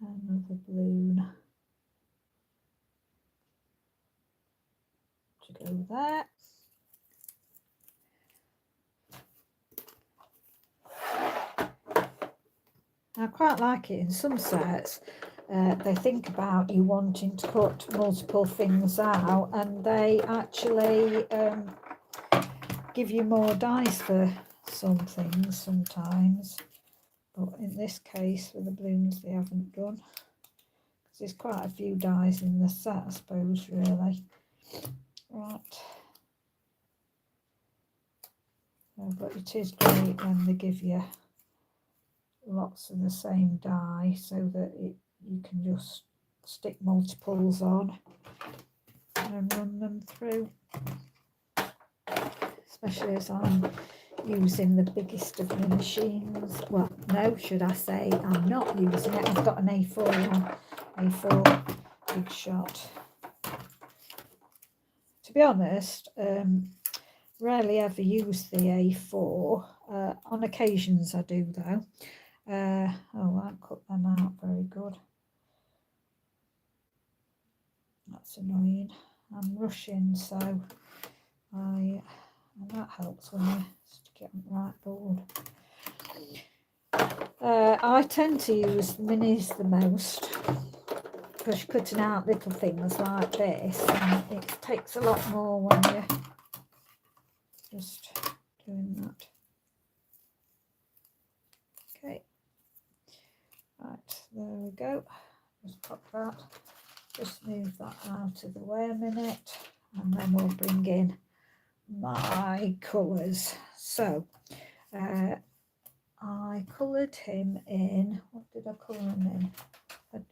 another balloon to go there. I quite like it in some sets. They think about you wanting to put multiple things out, and they actually give you more dice for some things sometimes. But in this case, with the balloons, they haven't done. Because there's quite a few dies in the set, I suppose, really. Right. But it is great when they give you lots of the same die, so that you can just stick multiples on and run them through, especially as I'm using the biggest of the machines. Well, no, should I say I'm not using it. I've got an A4 one, A4 big shot. To be honest, rarely ever use the A4. On occasions I do though. Oh, I cut them out very good. That's annoying. I'm rushing, so and that helps when you stick it on the right board. I tend to use the minis the most, because you're cutting out little things like this, and it takes a lot more when you're just doing that. Okay, right, there we go. Just pop that. Just move that out of the way a minute, and then we'll bring in my colours. So I coloured him in, what did I colour him in?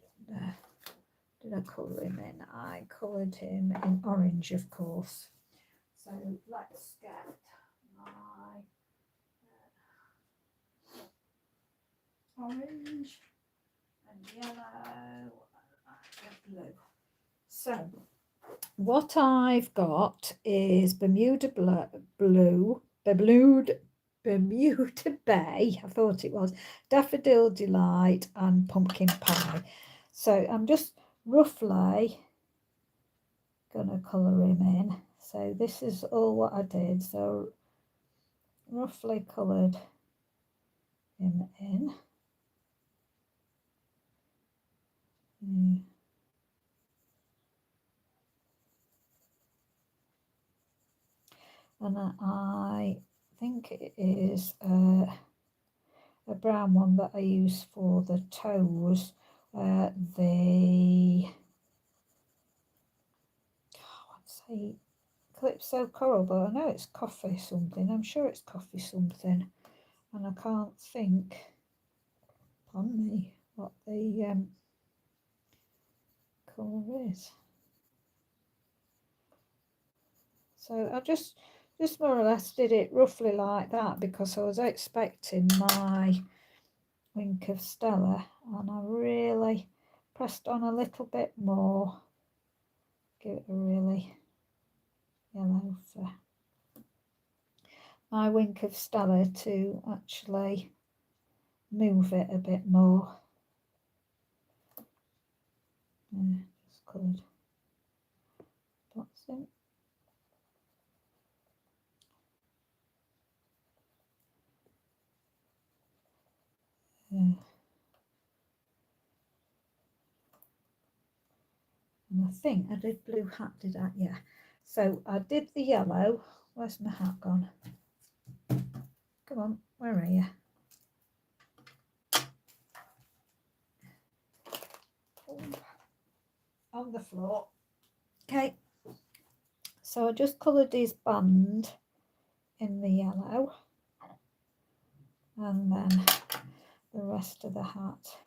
Did I colour him in? I coloured him in orange, of course. So let's get my orange and yellow and blue. So what I've got is Bermuda Bay, I thought it was, Daffodil Delight and Pumpkin Pie. So I'm just roughly going to colour him in. So this is all what I did. So roughly coloured him in. And I think it is a brown one that I use for the toes. What's the Calypso Coral, but I know it's coffee something. I'm sure it's coffee something, and I can't think, pardon me, what the colour is. So I just more or less did it roughly like that because I was expecting my Wink of Stella, and I really pressed on a little bit more, give it a really yellow for my Wink of Stella to actually move it a bit more. Just coloured dots in. And I think I did blue hat, did I? Yeah. So I did the yellow. Where's my hat gone? Come on, where are you? On the floor. Okay. So I just coloured his band in the yellow, and then the rest of the hat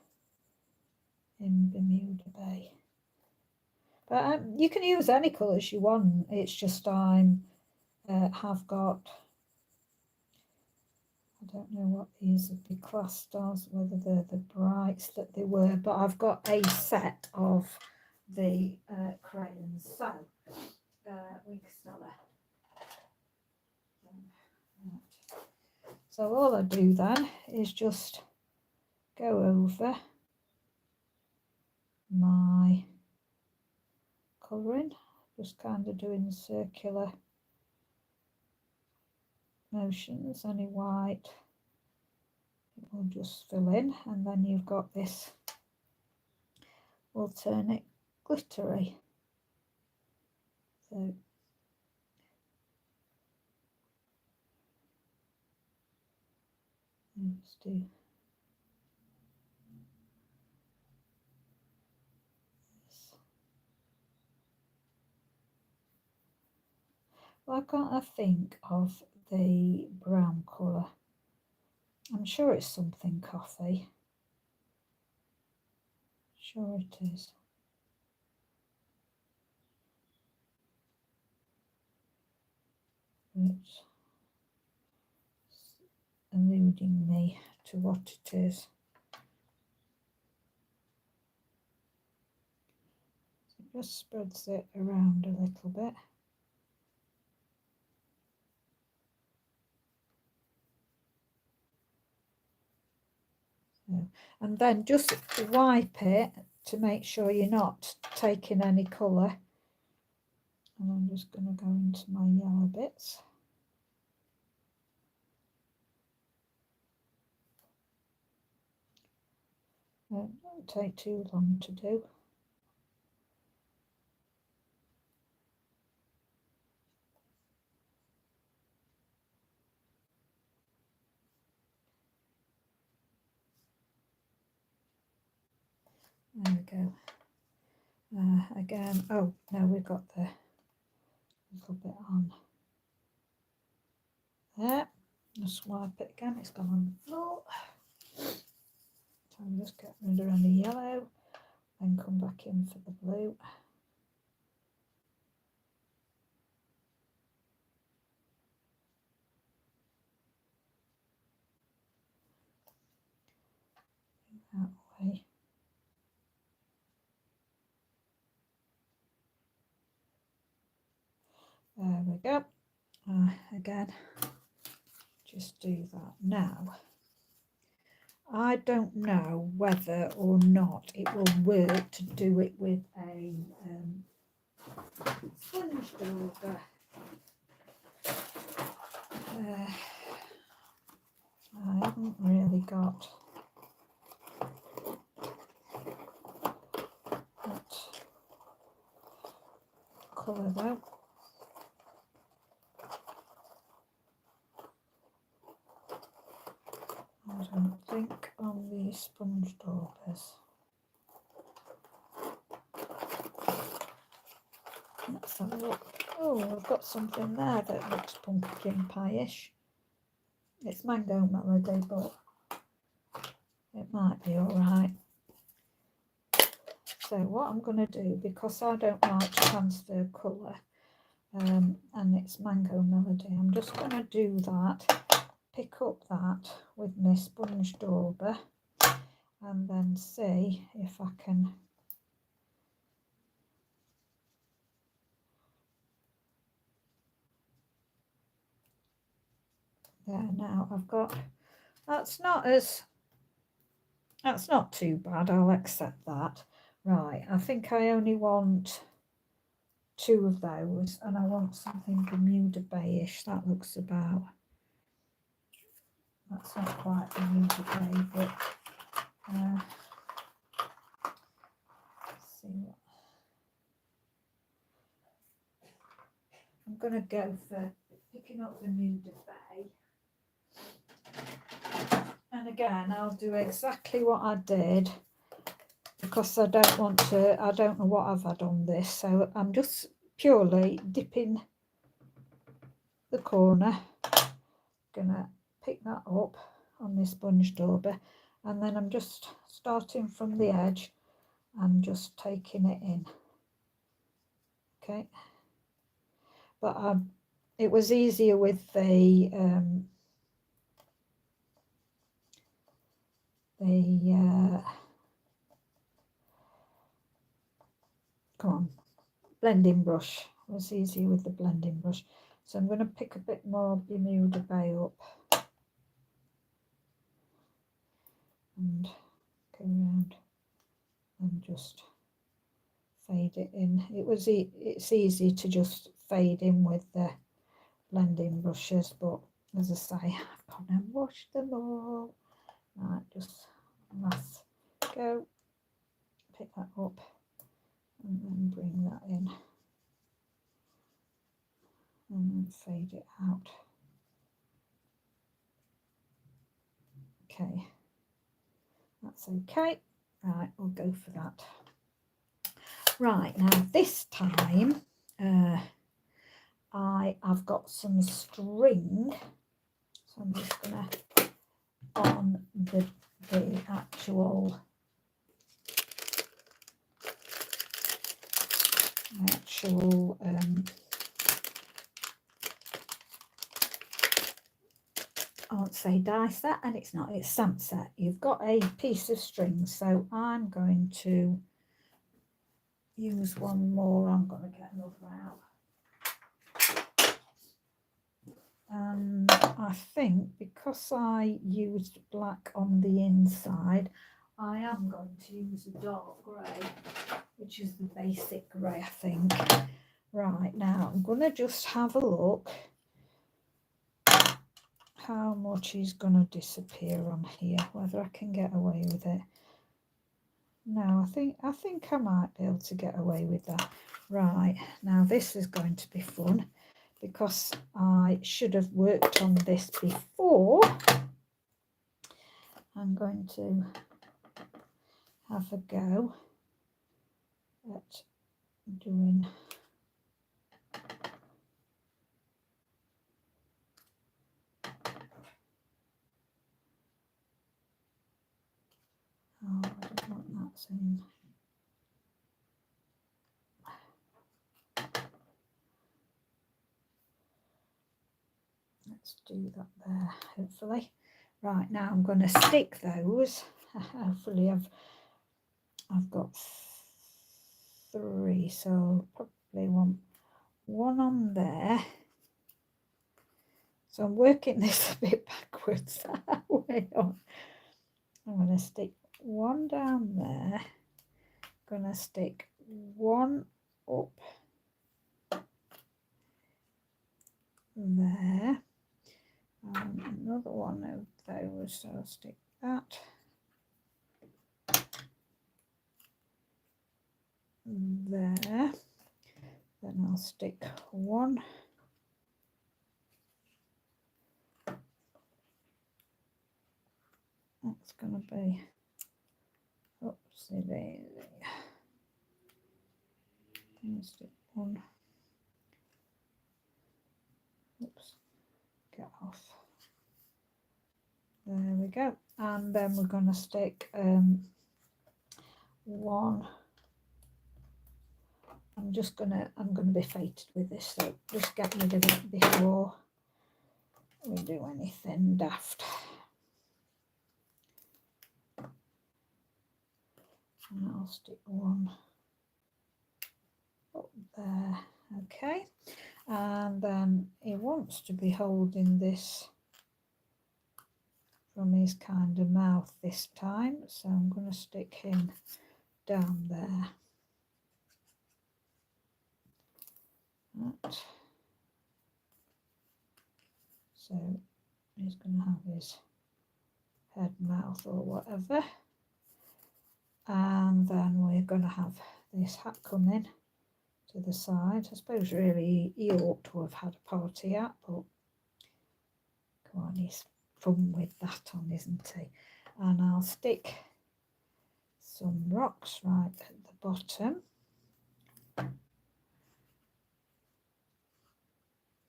in Bermuda Bay. But you can use any colours you want. It's just I have got, I don't know what these would be classed as, whether they're the brights that they were, but I've got a set of the crayons. So, Wink of Stella. So all I do then is just go over my colouring, just kind of doing circular motions. Any white it will just fill in, and then you've got this alternate glittery. So let's do this. Why can't I think of the brown colour? I'm sure it's something coffee. Sure it is. It's eluding me to what it is. So it just spreads it around a little bit. And then just wipe it to make sure you're not taking any colour. And I'm just going to go into my yellow bits. It won't take too long to do. There we go. Again, oh no, we've got the little bit on there. Just wipe it again, it's gone on the floor. So I'm just getting rid of any yellow and come back in for the blue. That way. There we go. Again, just do that now. I don't know whether or not it will work to do it with a sponge dauber. I haven't really got that colour though. I don't think on the sponge daubers. Let's have a look. Oh, I've got something there that looks pumpkin pie-ish. It's Mango Melody, but it might be alright. So what I'm going to do, because I don't like to transfer colour, and it's Mango Melody, I'm just going to do that, pick up that with my sponge dauber, and then see if I can there. Now I've got, that's not too bad, I'll accept that. Right, I think I only want 2 of those, and I want something Bermuda Bay-ish. That looks about, that's not quite Bermuda Bay, but let's see what I'm going to go for, picking up Bermuda Bay. And again, I'll do exactly what I did, because I don't want to, I don't know what I've had on this, so I'm just purely dipping the corner. Gonna pick that up on this sponge dauber, and then I'm just starting from the edge and just taking it in. Okay, but it was easier with the blending brush. It was easier with the blending brush. So I'm going to pick a bit more Bermuda Bay up and go around and just fade it in. It's easy to just fade in with the blending brushes, but as I say, I've got to wash them all. Right, just last go, pick that up and then bring that in and then fade it out. Okay, that's okay. Right, we'll go for that. Right, now this time I've got some string, so I'm just gonna on the actual I won't say die set, and it's not, it's stamp set. You've got a piece of string, so I'm going to use one more. I'm going to get another out. And I think because I used black on the inside, I am going to use a dark grey, which is the basic grey, I think. Right, now I'm going to just have a look how much is going to disappear on here, whether I can get away with it. No, I think I might be able to get away with that. Right, now this is going to be fun, because I should have worked on this before. I'm going to have a go at doing I don't want that saying. Let's do that there, hopefully. Right, now I'm going to stick those. Hopefully I've got 3, so probably want 1 on there. So I'm working this a bit backwards. Way on. I'm going to stick 1 down there. Going to stick 1 up there, and another one of those. So I'll stick that there. Then I'll stick 1 that's going to be oopsie daisy. Stick 1. Oops, get off. There we go. And then we're going to stick 1 I'm gonna be fated with this, so just get rid of it before we do anything daft. And I'll stick one up there. Okay, and then he wants to be holding this from his kind of mouth this time, so I'm going to stick him down there. Right. So he's going to have his head, mouth or whatever, and then we're going to have this hat coming to the side. I suppose really he ought to have had a party hat, but come on, he's fun with that on, isn't he? And I'll stick some rocks right at the bottom.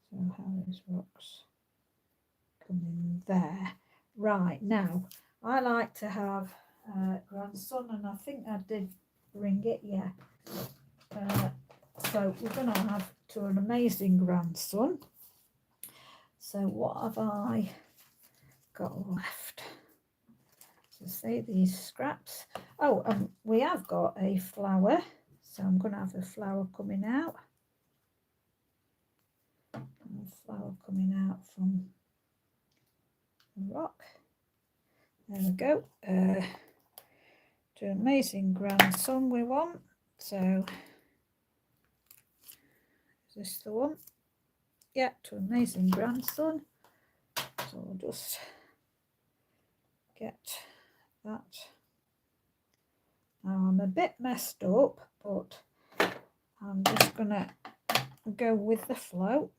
So how is rocks coming there? Right, now I like to have a grandson, and I think I did bring it, yeah. So we're going to have to an amazing grandson. So what have I got left? So say these scraps. Oh, we have got a flower, so I'm going to have a flower coming out. A flower coming out from the rock. There we go. To an amazing grandson we want. So is this the one? Yeah, to amazing grandson. So we'll just get that. Now I'm a bit messed up, but I'm just gonna go with the flow.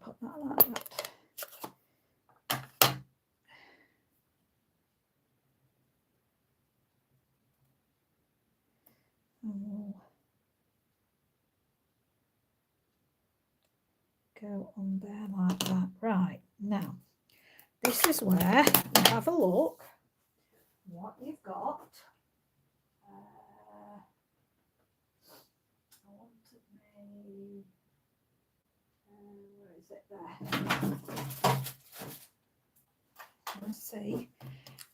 Put that like that. And we'll go on there like that. Right, now this is where you have a look what you've got. I wanted me, where is it there? Let's see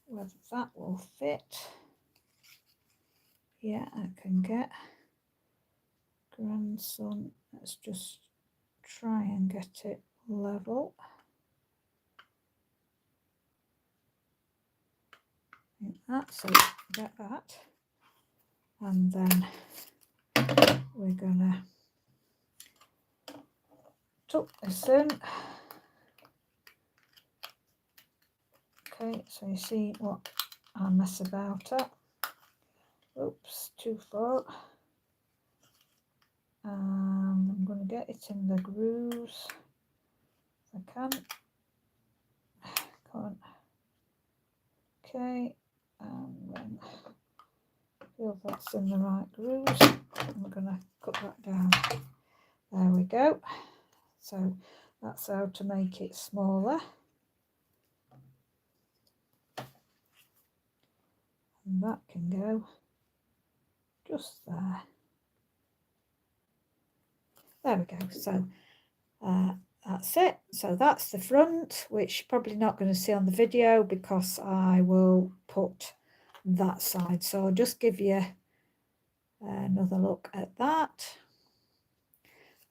whether that will fit. Yeah, I can get grandson. Let's just try and get it level. Like that, so get that, and then we're gonna tuck this in. Okay, so you see what I mess about at. Oops, too far. I'm going to get it in the grooves if I can. Can't. Okay, and then feel that's in the right grooves. I'm going to cut that down. There we go. So that's how to make it smaller. And that can go just there. There we go. So that's it. So that's the front, which you're probably not going to see on the video because I will put that side. So I'll just give you another look at that,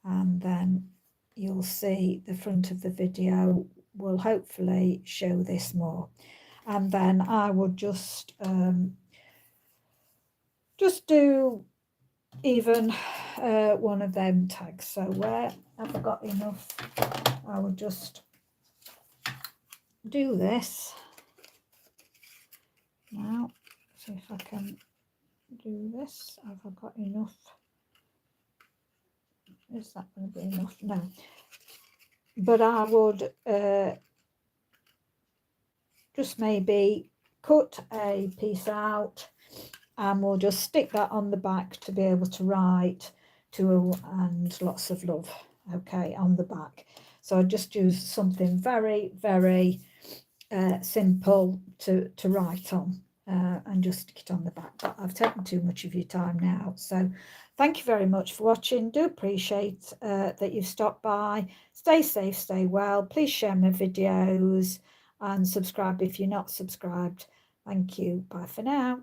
and then you'll see the front of the video will hopefully show this more. And then I would just do even one of them tags. So where have I got enough, I would just do this now. See if I can do this. Have I got enough? Is that going to be enough? No, but I would just maybe cut a piece out, and we'll just stick that on the back to be able to write "to and lots of love," okay, on the back. So I just use something very, very simple to write on, and just stick it on the back. But I've taken too much of your time now, so thank you very much for watching. Do appreciate that you've stopped by. Stay safe, stay well. Please share my videos and subscribe if you're not subscribed. Thank you. Bye for now.